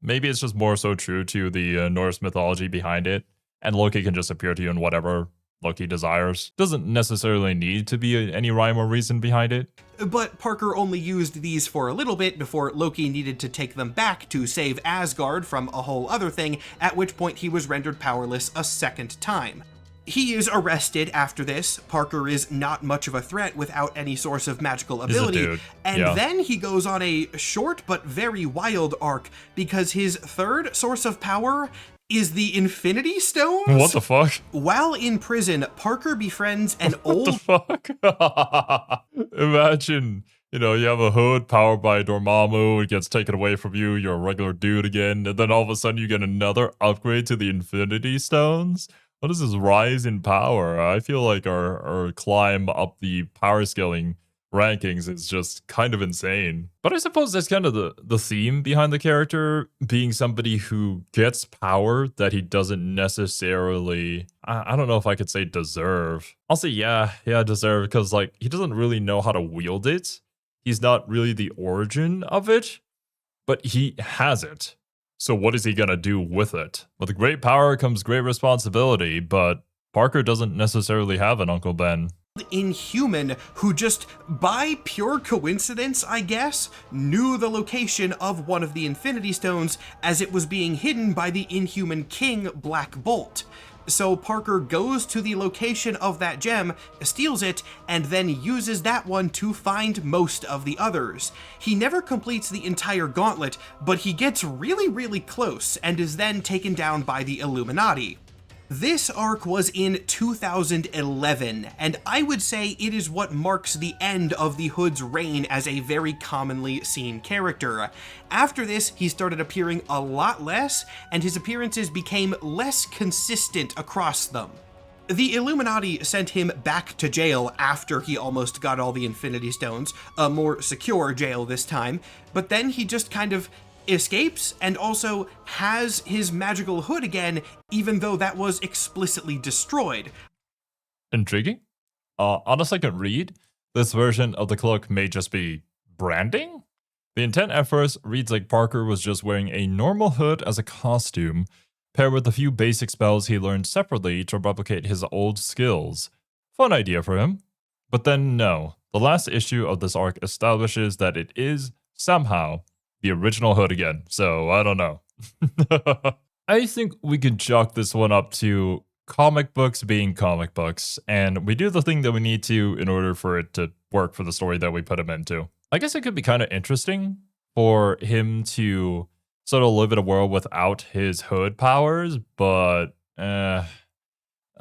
maybe it's just more so true to the Norse mythology behind it, and Loki can just appear to you in whatever Loki desires. Doesn't necessarily need to be any rhyme or reason behind it. But Parker only used these for a little bit before Loki needed to take them back to save Asgard from a whole other thing, at which point he was rendered powerless a second time. He is arrested after this. Parker is not much of a threat without any source of magical ability. And then he goes on a short but very wild arc because his third source of power is the Infinity Stones? What the fuck? While in prison, Parker befriends an old... What the fuck? Imagine, you have a Hood powered by Dormammu, it gets taken away from you, you're a regular dude again, and then all of a sudden you get another upgrade to the Infinity Stones? What is this rise in power? I feel like our climb up the power scaling rankings is just kind of insane. But I suppose that's kind of the theme behind the character, being somebody who gets power that he doesn't necessarily, I don't know if I could say deserve. I'll say yeah, deserve, because he doesn't really know how to wield it. He's not really the origin of it, but he has it. So what is he gonna do with it? With great power comes great responsibility, but Parker doesn't necessarily have an Uncle Ben. Inhuman who just, by pure coincidence, I guess, knew the location of one of the Infinity Stones as it was being hidden by the Inhuman King, Black Bolt. So Parker goes to the location of that gem, steals it, and then uses that one to find most of the others. He never completes the entire gauntlet, but he gets really, really close and is then taken down by the Illuminati. This arc was in 2011, and I would say it is what marks the end of the Hood's reign as a very commonly seen character. After this, he started appearing a lot less, and his appearances became less consistent across them. The Illuminati sent him back to jail after he almost got all the Infinity Stones, a more secure jail this time, but then he just kind of escapes and also has his magical hood again, even though that was explicitly destroyed. Intriguing. On a second read, this version of the cloak may just be branding? The intent at first reads like Parker was just wearing a normal hood as a costume, paired with a few basic spells he learned separately to replicate his old skills. Fun idea for him. But then no, the last issue of this arc establishes that it is, somehow, the original hood again, so I don't know. I think we could chalk this one up to comic books being comic books, and we do the thing that we need to in order for it to work for the story that we put him into. I guess it could be kind of interesting for him to sort of live in a world without his hood powers, but I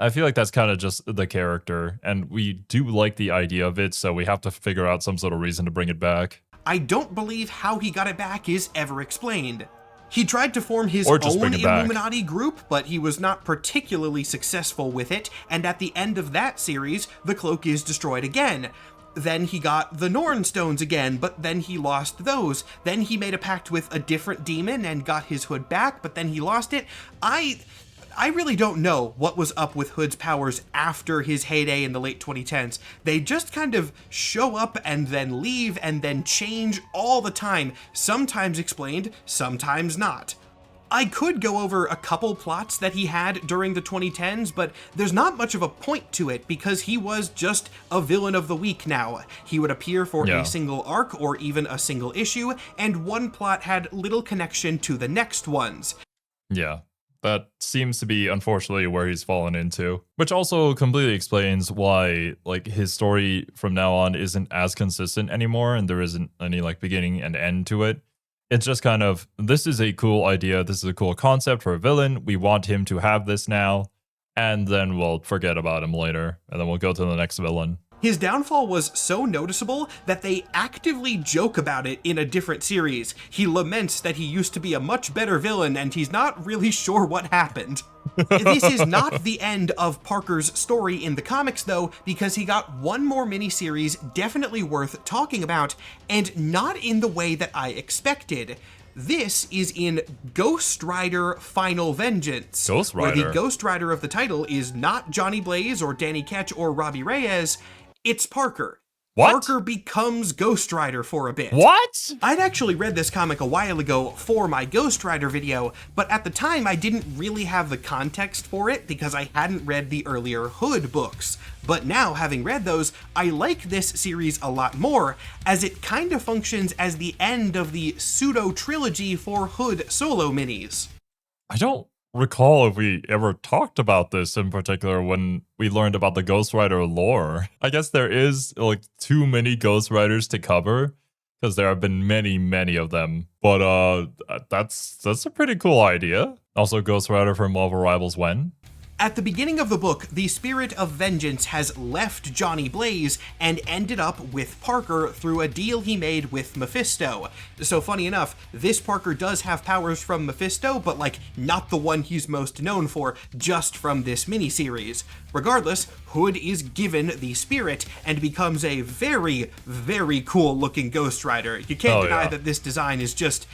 feel like that's kind of just the character, and we do like the idea of it, so we have to figure out some sort of reason to bring it back. I don't believe how he got it back is ever explained. He tried to form his Or just own bring it back. Illuminati group, but he was not particularly successful with it, and at the end of that series, the cloak is destroyed again. Then he got the Norn Stones again, but then he lost those. Then he made a pact with a different demon and got his hood back, but then he lost it. I really don't know what was up with Hood's powers after his heyday in the late 2010s. They just kind of show up and then leave and then change all the time, sometimes explained, sometimes not. I could go over a couple plots that he had during the 2010s, but there's not much of a point to it because he was just a villain of the week now. He would appear for a single arc or even a single issue, and one plot had little connection to the next ones. Yeah. That seems to be, unfortunately, where he's fallen into. Which also completely explains why, like, his story from now on isn't as consistent anymore, and there isn't any, like, beginning and end to it. It's just kind of, this is a cool idea, this is a cool concept for a villain, we want him to have this now, and then we'll forget about him later, and then we'll go to the next villain. His downfall was so noticeable that they actively joke about it in a different series. He laments that he used to be a much better villain and he's not really sure what happened. This is not the end of Parker's story in the comics though, because he got one more miniseries definitely worth talking about, and not in the way that I expected. This is in Ghost Rider Final Vengeance, Ghost where Rider? the Ghost Rider of the title is not Johnny Blaze or Danny Ketch or Robbie Reyes, it's Parker. What? Parker becomes Ghost Rider for a bit. What? I'd actually read this comic a while ago for my Ghost Rider video, but at the time I didn't really have the context for it because I hadn't read the earlier Hood books. But now, having read those, I like this series a lot more, as it kind of functions as the end of the pseudo-trilogy for Hood solo minis. I don't recall if we ever talked about this in particular when we learned about the Ghost Rider lore. I guess there is like too many Ghost Riders to cover because there have been many of them. But that's a pretty cool idea. Also, Ghost Rider for Marvel Rivals when? At the beginning of the book, the spirit of vengeance has left Johnny Blaze and ended up with Parker through a deal he made with Mephisto. So funny enough, this Parker does have powers from Mephisto, but like not the one he's most known for, just from this miniseries. Regardless, Hood is given the spirit and becomes a very cool looking Ghost Rider. You can't deny that this design is just,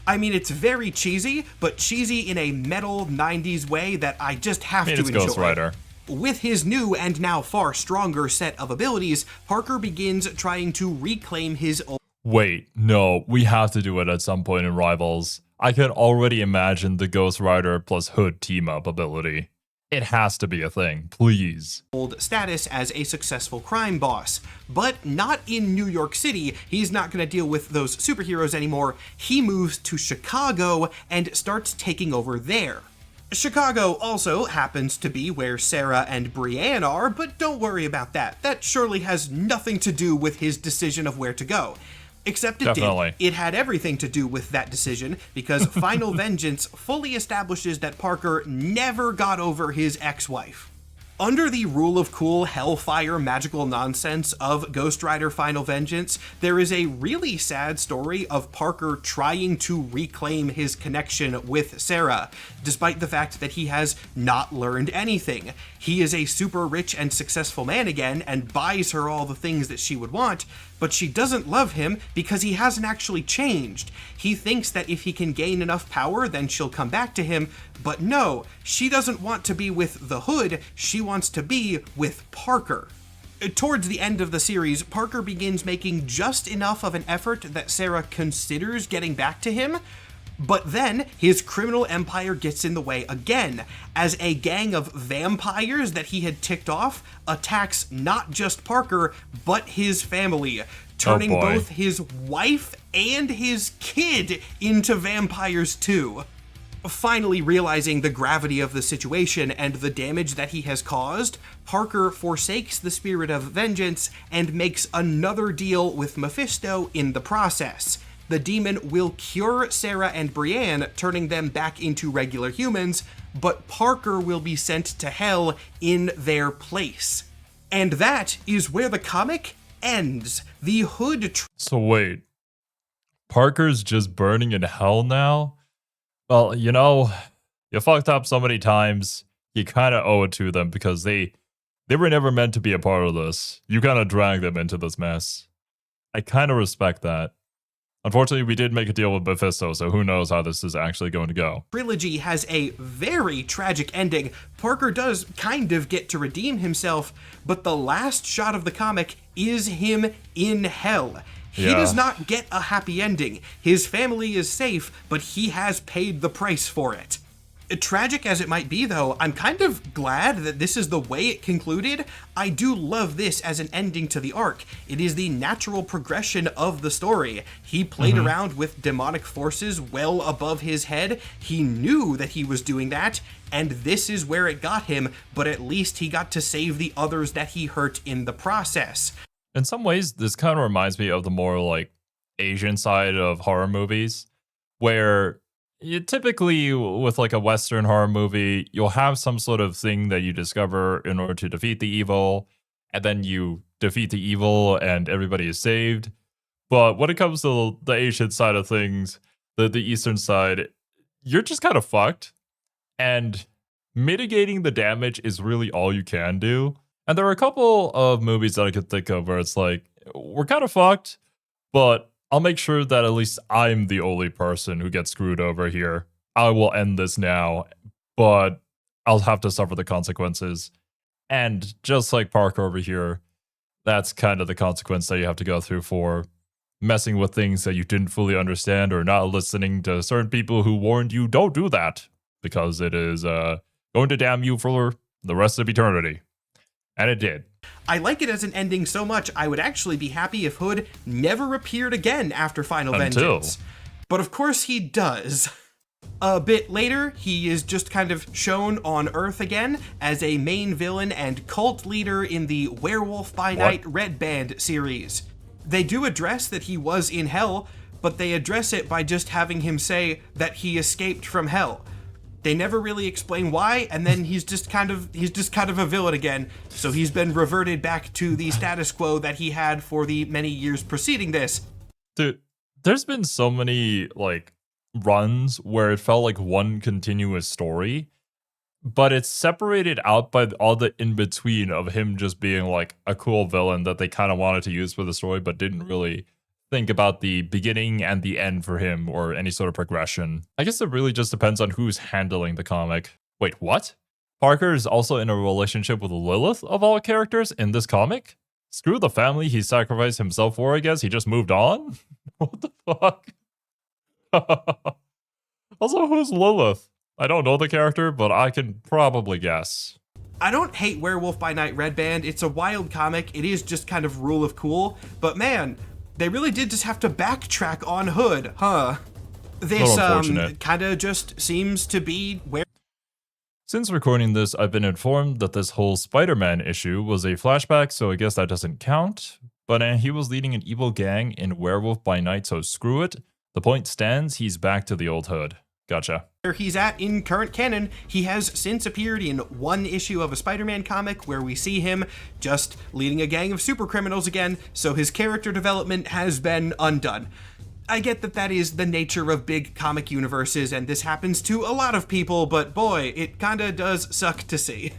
I mean, it's very cheesy, but cheesy in a metal 90s way that I just have to enjoy. Ghost Rider. With his new and now far stronger set of abilities, Parker begins trying to reclaim his old... Wait, no, we have to do it at some point in Rivals. I can already imagine the Ghost Rider plus Hood team-up ability. It has to be a thing, please. Old status as a successful crime boss. But not in New York City. He's not going to deal with those superheroes anymore. He moves to Chicago and starts taking over there. Chicago also happens to be where Sarah and Brienne are, but don't worry about that. That surely has nothing to do with his decision of where to go. Except it Definitely. did. It had everything to do with that decision, because Final Vengeance fully establishes that Parker never got over his ex-wife. Under the rule of cool hellfire magical nonsense of Ghost Rider Final Vengeance, there is a really sad story of Parker trying to reclaim his connection with Sarah, despite the fact that he has not learned anything. He is a super rich and successful man again and buys her all the things that she would want, but she doesn't love him because he hasn't actually changed. He thinks that if he can gain enough power, then she'll come back to him, but no, she doesn't want to be with the Hood, she wants to be with Parker. Towards the end of the series, Parker begins making just enough of an effort that Sarah considers getting back to him, but then his criminal empire gets in the way again, as a gang of vampires that he had ticked off attacks not just Parker, but his family, turning both his wife and his kid into vampires too. Finally realizing the gravity of the situation and the damage that he has caused, Parker forsakes the spirit of vengeance and makes another deal with Mephisto in the process. The demon will cure Sarah and Brienne, turning them back into regular humans, but Parker will be sent to hell in their place. And that is where the comic ends. The Hood... So wait, Parker's just burning in hell now? Well, you know, you fucked up so many times, you kind of owe it to them because they were never meant to be a part of this. You kind of dragged them into this mess. I kind of respect that. Unfortunately, we did make a deal with Mephisto, so who knows how this is actually going to go. Trilogy has a very tragic ending. Parker does kind of get to redeem himself, but the last shot of the comic is him in hell. He does not get a happy ending. His family is safe, but he has paid the price for it. Tragic as it might be, though, I'm kind of glad that this is the way it concluded. I do love this as an ending to the arc. It is the natural progression of the story. He played around with demonic forces well above his head. He knew that he was doing that, and this is where it got him, but at least he got to save the others that he hurt in the process. In some ways, this kind of reminds me of the more like Asian side of horror movies, where you typically with like a Western horror movie, you'll have some sort of thing that you discover in order to defeat the evil, and then you defeat the evil and everybody is saved. But when it comes to the Asian side of things, the Eastern side, you're just kind of fucked, and mitigating the damage is really all you can do. And there are a couple of movies that I could think of where it's like, we're kind of fucked, but I'll make sure that at least I'm the only person who gets screwed over here. I will end this now, but I'll have to suffer the consequences. And just like Parker over here, that's kind of the consequence that you have to go through for messing with things that you didn't fully understand or not listening to certain people who warned you, don't do that, because it is going to damn you for the rest of eternity. And it did. I like it as an ending so much, I would actually be happy if Hood never appeared again after Final Vengeance. But of course he does. A bit later, he is just kind of shown on Earth again as a main villain and cult leader in the Werewolf by Night Red Band series. They do address that he was in hell, but they address it by just having him say that he escaped from hell. They never really explain why, and then he's just kind of a villain again. So he's been reverted back to the status quo that he had for the many years preceding this. Dude, there's been so many like runs where it felt like one continuous story, but it's separated out by all the in-between of him just being like a cool villain that they kind of wanted to use for the story, but didn't really think about the beginning and the end for him or any sort of progression. I guess it really just depends on who's handling the comic. Wait, what? Parker is also in a relationship with Lilith of all characters in this comic? Screw the family he sacrificed himself for, I guess. He just moved on? What the fuck? Also, who's Lilith? I don't know the character, but I can probably guess. I don't hate Werewolf by Night Red Band. It's a wild comic. It is just kind of rule of cool. But man, they really did just have to backtrack on Hood, huh? This kind of just seems to be where... Since recording this, I've been informed that this whole Spider-Man issue was a flashback, so I guess that doesn't count. but he was leading an evil gang in Werewolf by Night, so screw it. The point stands, he's back to the old Hood. Gotcha. Where he's at in current canon, he has since appeared in one issue of a Spider-Man comic where we see him just leading a gang of super criminals again, so his character development has been undone. I get that that is the nature of big comic universes, and this happens to a lot of people, but boy, it kinda does suck to see.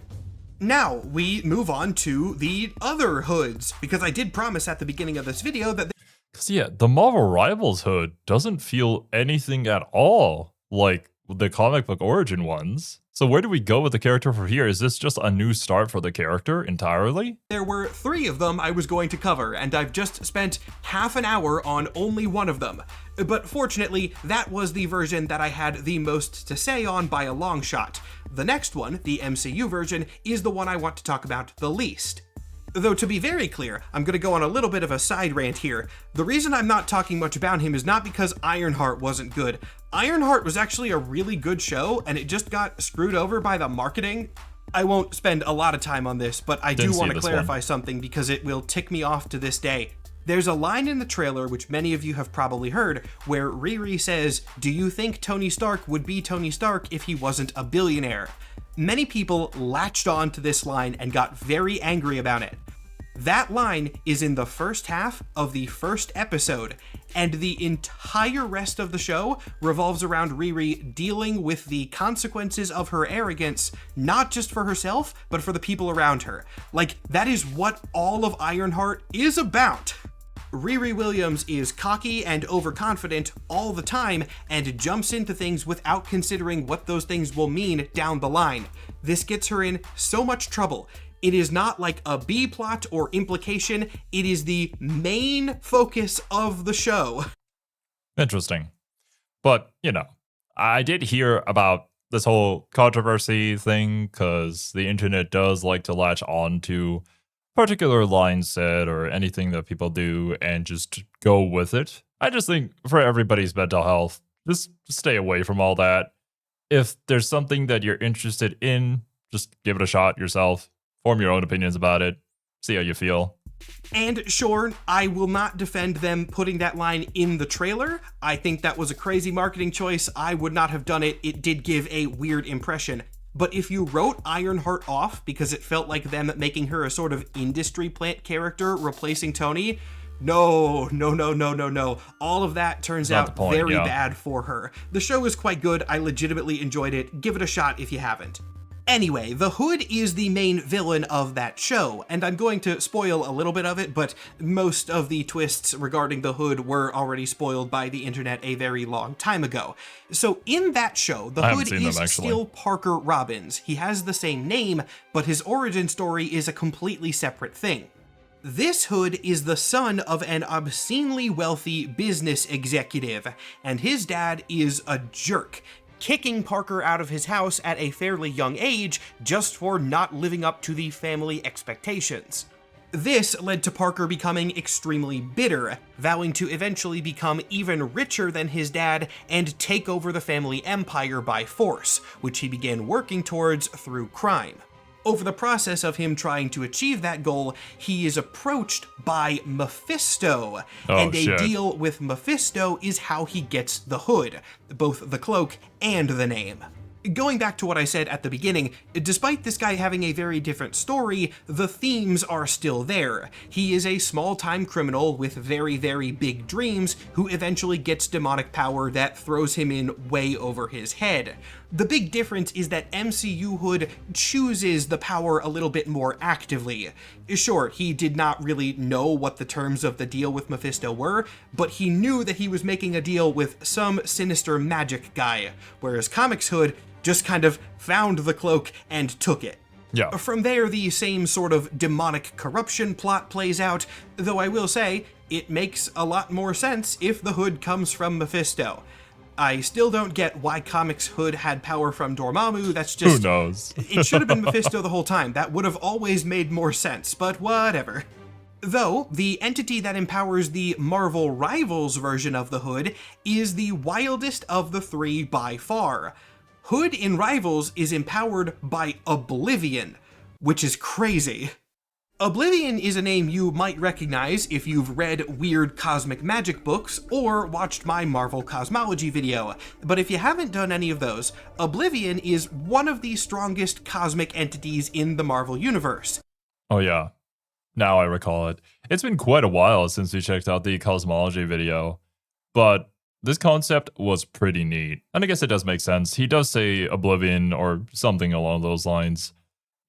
Now, we move on to the other Hoods, because I did promise at the beginning of this video that Because, yeah, the Marvel Rivals Hood doesn't feel anything at all like the comic book origin ones. So where do we go with the character from here? Is this just a new start for the character entirely? there were 3 of them I was going to cover, and I've just spent half an hour on only one of them. But fortunately, that was the version that I had the most to say on by a long shot. The next one, the MCU version, is the one I want to talk about the least. Though to be very clear, I'm going to go on a little bit of a side rant here. The reason I'm not talking much about him is not because Ironheart wasn't good. Ironheart was actually a really good show, and it just got screwed over by the marketing. I won't spend a lot of time on this, but I do want to clarify something because it will tick me off to this day. There's a line in the trailer, which many of you have probably heard, where Riri says, "Do you think Tony Stark would be Tony Stark if he wasn't a billionaire?" Many people latched on to this line and got very angry about it. That line is in the first half of the first episode, and the entire rest of the show revolves around Riri dealing with the consequences of her arrogance, not just for herself, but for the people around her. Like, that is what all of Ironheart is about. Riri Williams is cocky and overconfident all the time and jumps into things without considering what those things will mean down the line. This gets her in so much trouble. It is not like a B plot or implication, it is the main focus of the show. Interesting. But, you know, I did hear about this whole controversy thing because the internet does like to latch on to particular line said or anything that people do and just go with it. I just think for everybody's mental health, just stay away from all that. If there's something that you're interested in, just give it a shot yourself. Form your own opinions about it. See how you feel. And sure, I will not defend them putting that line in the trailer. I think that was a crazy marketing choice. I would not have done it. It did give a weird impression. But if you wrote Ironheart off because it felt like them making her a sort of industry plant character replacing Tony, no. All of that turns out very bad for her. The show is quite good. I legitimately enjoyed it. Give it a shot if you haven't. Anyway, the Hood is the main villain of that show, and I'm going to spoil a little bit of it, but most of the twists regarding the Hood were already spoiled by the internet a very long time ago. So in that show, the Hood is still Parker Robbins. He has the same name, but his origin story is a completely separate thing. This Hood is the son of an obscenely wealthy business executive, and his dad is a jerk, kicking Parker out of his house at a fairly young age just for not living up to the family expectations. This led to Parker becoming extremely bitter, vowing to eventually become even richer than his dad and take over the family empire by force, which he began working towards through crime. Over the process of him trying to achieve that goal, he is approached by Mephisto, and a deal with Mephisto is how he gets the Hood, both the cloak and the name. Going back to what I said at the beginning, despite this guy having a very different story, the themes are still there. He is a small-time criminal with very, very big dreams who eventually gets demonic power that throws him in way over his head. The big difference is that MCU Hood chooses the power a little bit more actively. Sure, he did not really know what the terms of the deal with Mephisto were, but he knew that he was making a deal with some sinister magic guy, whereas Comics Hood just kind of found the cloak and took it. Yeah. From there, the same sort of demonic corruption plot plays out, though I will say, it makes a lot more sense if the Hood comes from Mephisto. I still don't get why Comics Hood had power from Dormammu, that's just... Who knows? It should have been Mephisto the whole time, that would have always made more sense, but whatever. Though, the entity that empowers the Marvel Rivals version of the Hood is the wildest of the 3 by far. Hood in Rivals is empowered by Oblivion, which is crazy. Oblivion is a name you might recognize if you've read weird cosmic magic books or watched my Marvel cosmology video, but if you haven't done any of those, Oblivion is one of the strongest cosmic entities in the Marvel universe. Oh yeah, now I recall it. It's been quite a while since we checked out the cosmology video, but this concept was pretty neat. And I guess it does make sense. He does say Oblivion or something along those lines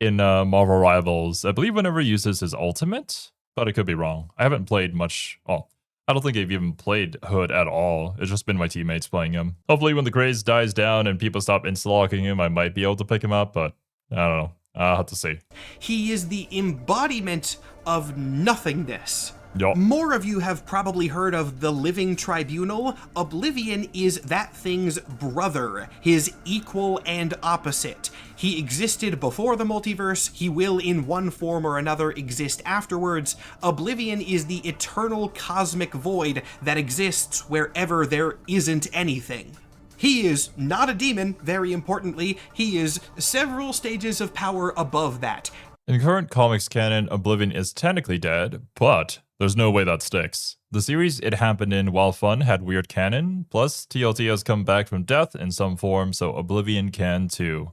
in Marvel Rivals. I believe whenever he uses his ultimate, but I could be wrong. I haven't played much. Oh, I don't think I've even played Hood at all. It's just been my teammates playing him. Hopefully when the craze dies down and people stop insta-locking him, I might be able to pick him up, but I don't know. I'll have to see. He is the embodiment of nothingness. Yup. More of you have probably heard of the Living Tribunal. Oblivion is that thing's brother, his equal and opposite. He existed before the multiverse, he will in one form or another exist afterwards. Oblivion is the eternal cosmic void that exists wherever there isn't anything. He is not a demon, very importantly, he is several stages of power above that. In current comics canon, Oblivion is technically dead, but there's no way that sticks. The series it happened in, while fun, had weird canon, plus TLT has come back from death in some form, so Oblivion can too.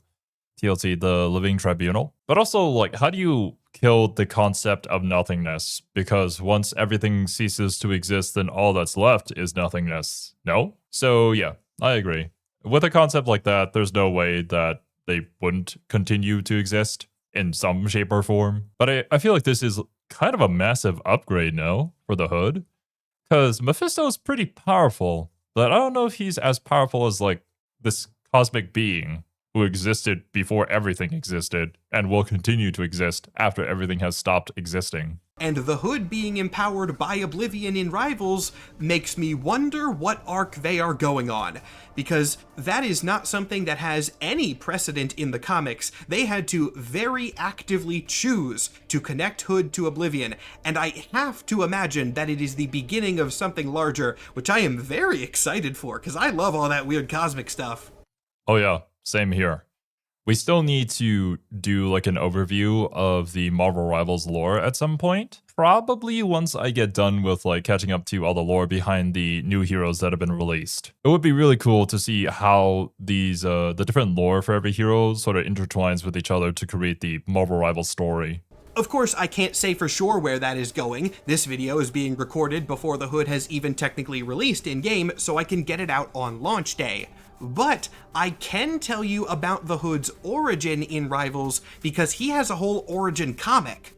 TLT, the Living Tribunal. But also, like, how do you kill the concept of nothingness? Because once everything ceases to exist, then all that's left is nothingness. No? So yeah, I agree. With a concept like that, there's no way that they wouldn't continue to exist in some shape or form. But I feel like this is kind of a massive upgrade, no? For the Hood? Because Mephisto is pretty powerful, but I don't know if he's as powerful as, like, this cosmic being who existed before everything existed and will continue to exist after everything has stopped existing. And the Hood being empowered by Oblivion in Rivals makes me wonder what arc they are going on, because that is not something that has any precedent in the comics. They had to very actively choose to connect Hood to Oblivion, and I have to imagine that it is the beginning of something larger, which I am very excited for, because I love all that weird cosmic stuff. Oh yeah, same here. We still need to do like an overview of the Marvel Rivals lore at some point. Probably once I get done with like catching up to all the lore behind the new heroes that have been released. It would be really cool to see how these the different lore for every hero sort of intertwines with each other to create the Marvel Rivals story. Of course, I can't say for sure where that is going. This video is being recorded before the Hood has even technically released in-game, so I can get it out on launch day. But I can tell you about the Hood's origin in Rivals because he has a whole origin comic.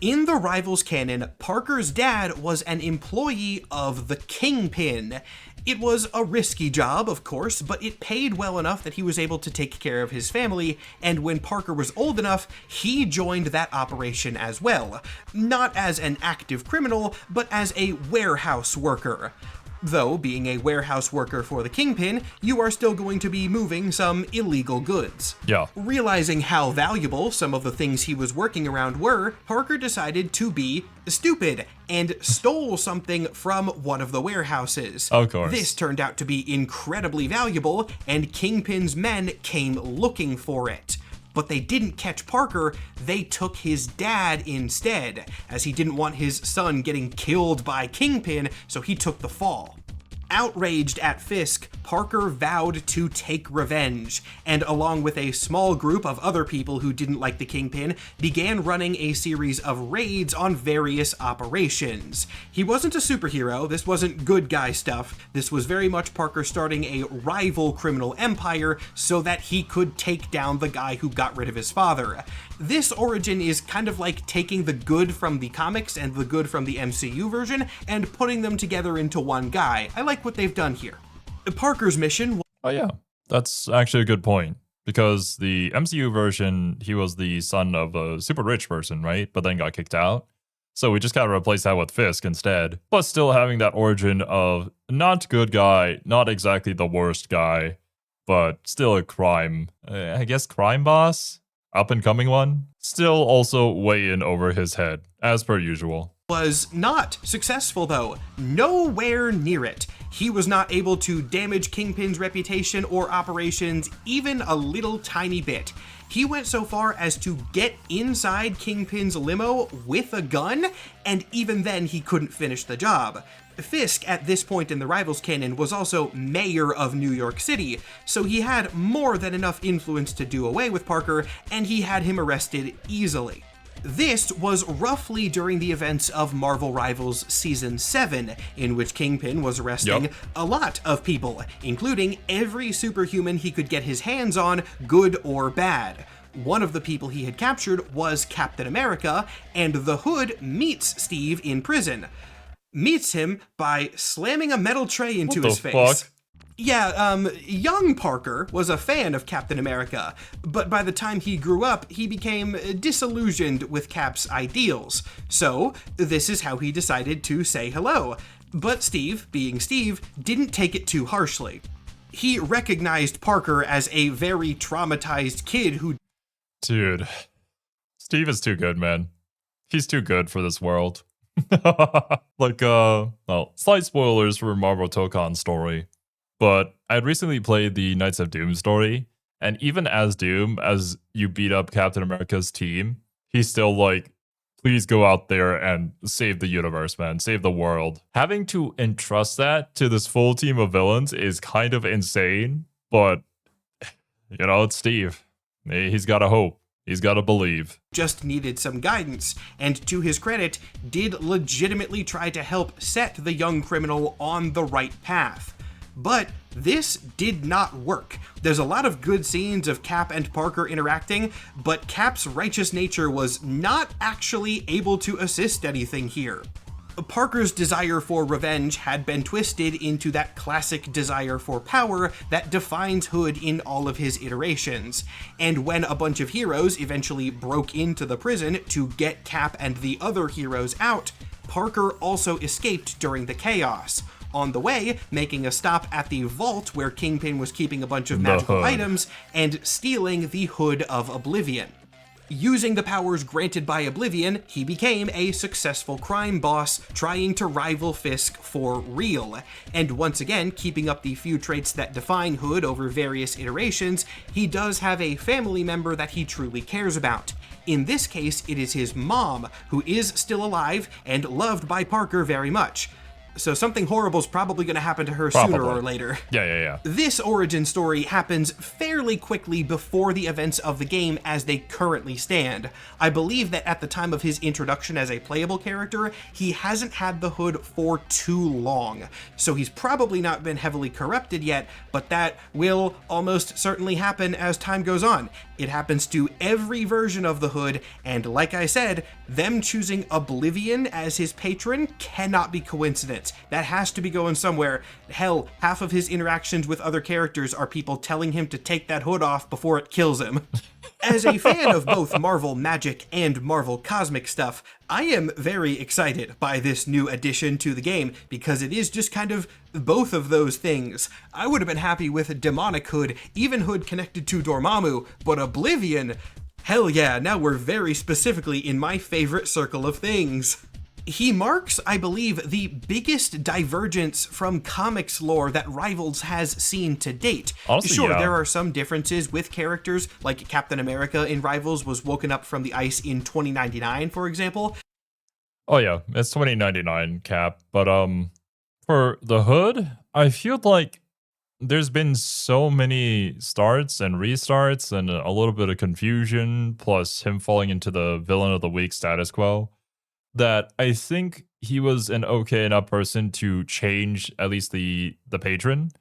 In the Rivals canon, Parker's dad was an employee of the Kingpin. It was a risky job, of course, but it paid well enough that he was able to take care of his family, and when Parker was old enough, he joined that operation as well. Not as an active criminal, but as a warehouse worker. Though, being a warehouse worker for the Kingpin, you are still going to be moving some illegal goods. Yeah. Realizing how valuable some of the things he was working around were, Parker decided to be stupid and stole something from one of the warehouses. Of course. This turned out to be incredibly valuable, and Kingpin's men came looking for it. But they didn't catch Parker, they took his dad instead, as he didn't want his son getting killed by Kingpin, so he took the fall. Outraged at Fisk, Parker vowed to take revenge, and along with a small group of other people who didn't like the Kingpin, began running a series of raids on various operations. He wasn't a superhero, this wasn't good guy stuff, this was very much Parker starting a rival criminal empire so that he could take down the guy who got rid of his father. This origin is kind of like taking the good from the comics and the good from the MCU version and putting them together into one guy. I like what they've done here. Parker's mission... Oh yeah, that's actually a good point. Because the MCU version, he was the son of a super rich person, right? But then got kicked out. So we just kind of replaced that with Fisk instead. But still having that origin of not good guy, not exactly the worst guy, but still a crime, I guess crime boss? Up and coming one? Still also way in over his head, as per usual. Was not successful though, nowhere near it. He was not able to damage Kingpin's reputation or operations even a little tiny bit. He went so far as to get inside Kingpin's limo with a gun, and even then he couldn't finish the job. Fisk, at this point in the Rivals canon, was also mayor of New York City, so he had more than enough influence to do away with Parker, and he had him arrested easily. This was roughly during the events of Marvel Rivals Season 7, in which Kingpin was arresting a lot of people, including every superhuman he could get his hands on, good or bad. One of the people he had captured was Captain America, and the Hood meets Steve in prison. Meets him by slamming a metal tray into his face. Fuck? Yeah, young Parker was a fan of Captain America, but by the time he grew up, he became disillusioned with Cap's ideals. So, this is how he decided to say hello. But Steve, being Steve, didn't take it too harshly. He recognized Parker as a very traumatized kid who... Dude, Steve is too good, man. He's too good for this world. Well, slight spoilers for Marvel Tokon's story. But I had recently played the Knights of Doom story, and even as Doom, as you beat up Captain America's team, he's still like, please go out there and save the universe, man, save the world. Having to entrust that to this full team of villains is kind of insane, but, you know, it's Steve. He's got to hope. He's got to believe. Just needed some guidance, and to his credit, did legitimately try to help set the young criminal on the right path. But this did not work. There's a lot of good scenes of Cap and Parker interacting, but Cap's righteous nature was not actually able to assist anything here. Parker's desire for revenge had been twisted into that classic desire for power that defines Hood in all of his iterations. And when a bunch of heroes eventually broke into the prison to get Cap and the other heroes out, Parker also escaped during the chaos. On the way, making a stop at the vault where Kingpin was keeping a bunch of magical items and stealing the Hood of Oblivion. Using the powers granted by Oblivion, he became a successful crime boss trying to rival Fisk for real. And once again, keeping up the few traits that define Hood over various iterations, he does have a family member that he truly cares about. In this case, it is his mom, who is still alive and loved by Parker very much. So something horrible is probably going to happen to her sooner or later. Yeah. This origin story happens fairly quickly before the events of the game as they currently stand. I believe that at the time of his introduction as a playable character, he hasn't had the Hood for too long. So he's probably not been heavily corrupted yet, but that will almost certainly happen as time goes on. It happens to every version of the Hood, and like I said, them choosing Oblivion as his patron cannot be coincidence. That has to be going somewhere. Hell, half of his interactions with other characters are people telling him to take that hood off before it kills him. As a fan of both Marvel Magic and Marvel Cosmic stuff, I am very excited by this new addition to the game because it is just kind of both of those things. I would have been happy with a Demonic Hood, even Hood connected to Dormammu, but Oblivion, hell yeah, now we're very specifically in my favorite circle of things. He marks, I believe, the biggest divergence from comics lore that Rivals has seen to date. Honestly, sure, yeah. There are some differences with characters, like Captain America in Rivals was woken up from the ice in 2099, for example. Oh yeah, it's 2099 Cap, but for the Hood, I feel like there's been so many starts and restarts and a little bit of confusion, plus him falling into the villain of the week status quo, that I think he was an okay enough person to change at least the patron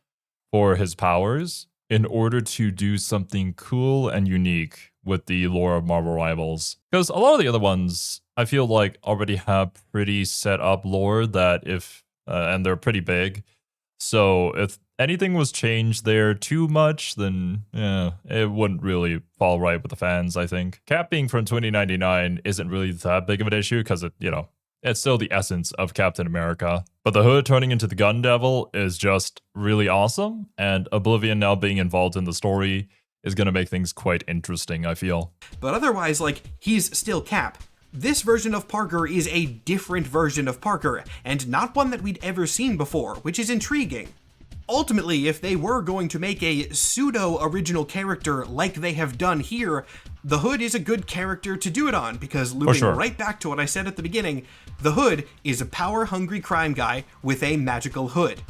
for his powers in order to do something cool and unique with the lore of Marvel Rivals. Because a lot of the other ones, I feel like already have pretty set up lore that and they're pretty big. So if anything was changed there too much, then yeah, it wouldn't really fall right with the fans, I think. Cap being from 2099 isn't really that big of an issue because it's still the essence of Captain America. But the Hood turning into the Gun Devil is just really awesome, and Oblivion now being involved in the story is going to make things quite interesting, I feel. But otherwise, he's still Cap. This version of Parker is a different version of Parker, and not one that we'd ever seen before, which is intriguing. Ultimately, if they were going to make a pseudo-original character like they have done here, the Hood is a good character to do it on, because looping right back to what I said at the beginning, the Hood is a power-hungry crime guy with a magical hood.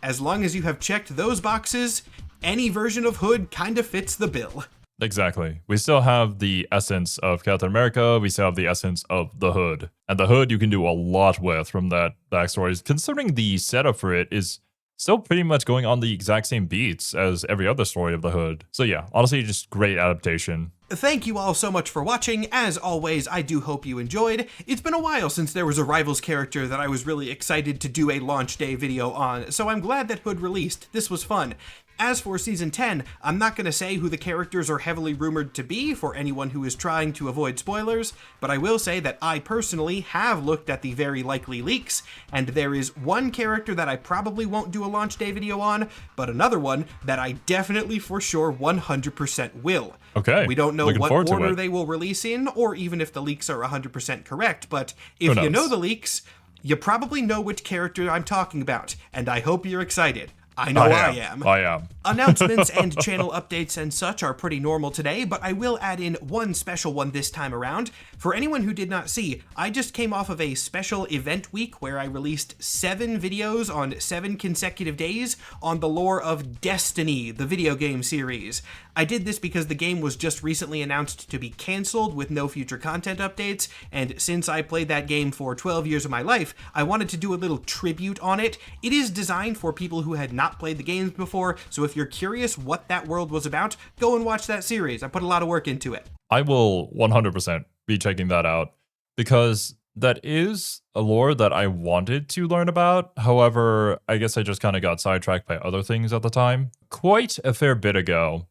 As long as you have checked those boxes, any version of Hood kind of fits the bill. Exactly. We still have the essence of Captain America. We still have the essence of the Hood. And the Hood you can do a lot with from that backstory, considering the setup for it is still pretty much going on the exact same beats as every other story of the Hood. So yeah, honestly, just great adaptation. Thank you all so much for watching. As always, I do hope you enjoyed. It's been a while since there was a Rivals character that I was really excited to do a launch day video on, so I'm glad that Hood released. This was fun. As for Season 10, I'm not going to say who the characters are heavily rumored to be for anyone who is trying to avoid spoilers, but I will say that I personally have looked at the very likely leaks, and there is one character that I probably won't do a launch day video on, but another one that I definitely for sure 100% will. Okay. We don't know what order they will release in, or even if the leaks are 100% correct, but if you know the leaks, you probably know which character I'm talking about, and I hope you're excited. I know I am. Announcements and channel updates and such are pretty normal today, but I will add in one special one this time around. For anyone who did not see, I just came off of a special event week where I released 7 videos on 7 consecutive days on the lore of Destiny, the video game series. I did this because the game was just recently announced to be cancelled with no future content updates, and since I played that game for 12 years of my life, I wanted to do a little tribute on it. It is designed for people who had not played the games before, so if you're curious what that world was about, go and watch that series. I put a lot of work into it. I will 100% be checking that out, because that is a lore that I wanted to learn about. However, I guess I just kind of got sidetracked by other things at the time. Quite a fair bit ago,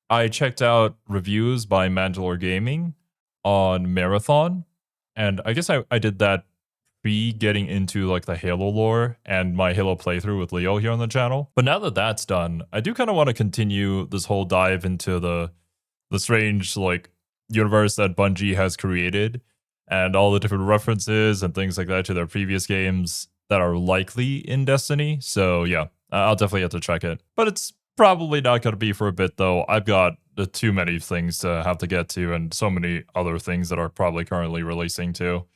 I checked out reviews by Mandalore Gaming on Marathon, and I guess I did that getting into like the Halo lore and my Halo playthrough with Leo here on the channel. But now that that's done, I do kind of want to continue this whole dive into the strange like universe that Bungie has created and all the different references and things like that to their previous games that are likely in Destiny. So yeah, I'll definitely have to check it. But it's probably not going to be for a bit though. I've got too many things to have to get to and so many other things that are probably currently releasing too.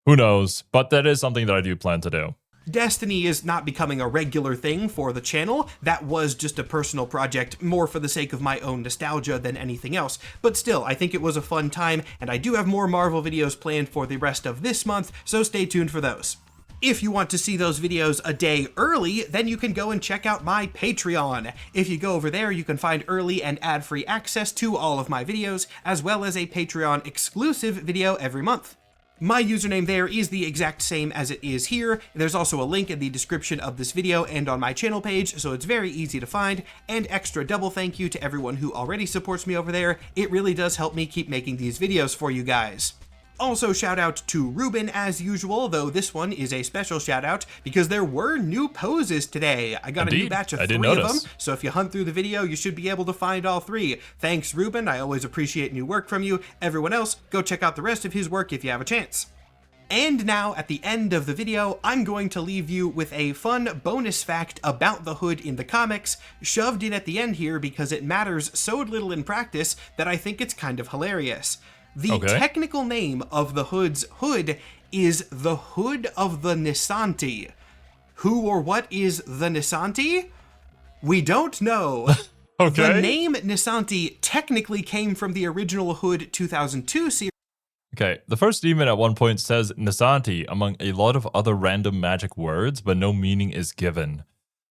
Who knows, but that is something that I do plan to do. Destiny is not becoming a regular thing for the channel. That was just a personal project, more for the sake of my own nostalgia than anything else. But still, I think it was a fun time, and I do have more Marvel videos planned for the rest of this month, so stay tuned for those. If you want to see those videos a day early, then you can go and check out my Patreon. If you go over there, you can find early and ad-free access to all of my videos, as well as a Patreon exclusive video every month. My username there is the exact same as it is here. There's also a link in the description of this video and on my channel page, so it's very easy to find. And extra double thank you to everyone who already supports me over there. It really does help me keep making these videos for you guys. Also, shout out to Ruben as usual, though this one is a special shout out because there were new poses today. I got a new batch of 3 of them, so if you hunt through the video, you should be able to find all 3. Thanks, Ruben. I always appreciate new work from you. Everyone else, go check out the rest of his work if you have a chance. And now, at the end of the video, I'm going to leave you with a fun bonus fact about the Hood in the comics, shoved in at the end here because it matters so little in practice that I think it's kind of hilarious. The technical name of the Hood's hood is the Hood of the Nisanti. Who or what is the Nisanti? We don't know. The name Nisanti technically came from the original Hood 2002 series. Okay, the first demon at one point says Nisanti among a lot of other random magic words, but no meaning is given.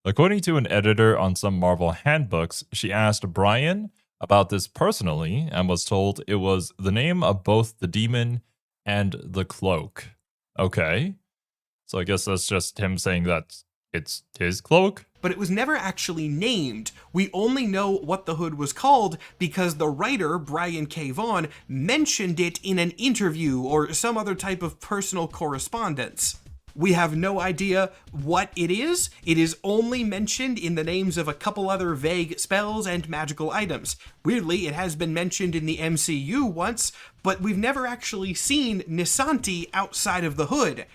According to an editor on some Marvel handbooks, she asked Brian about this personally and was told it was the name of both the demon and the cloak. Okay, so I guess that's just him saying that it's his cloak? But it was never actually named. We only know what the hood was called because the writer, Brian K. Vaughan, mentioned it in an interview or some other type of personal correspondence. We have no idea what it is. It is only mentioned in the names of a couple other vague spells and magical items. Weirdly, it has been mentioned in the MCU once, but we've never actually seen Nisanti outside of the hood.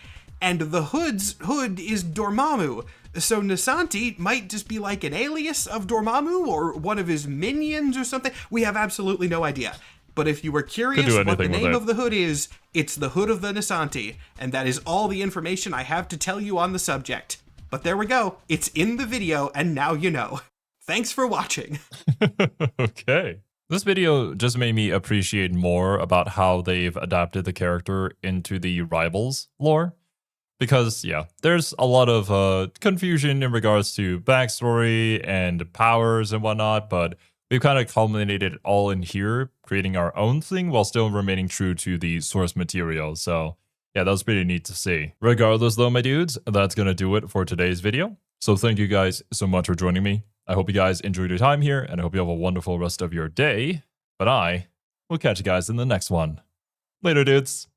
And the hood's hood is Dormammu. So Nisanti might just be like an alias of Dormammu or one of his minions or something. We have absolutely no idea. But if you were curious what the name of the hood is, it's the Hood of the Nisanti. And that is all the information I have to tell you on the subject. But there we go. It's in the video, and now you know. Thanks for watching. Okay. This video just made me appreciate more about how they've adapted the character into the Rivals lore. Because, yeah, there's a lot of confusion in regards to backstory and powers and whatnot, but we've kind of culminated it all in here, creating our own thing while still remaining true to the source material. So, yeah, that was pretty neat to see. Regardless, though, my dudes, that's going to do it for today's video. So thank you guys so much for joining me. I hope you guys enjoyed your time here, and I hope you have a wonderful rest of your day. But I will catch you guys in the next one. Later, dudes.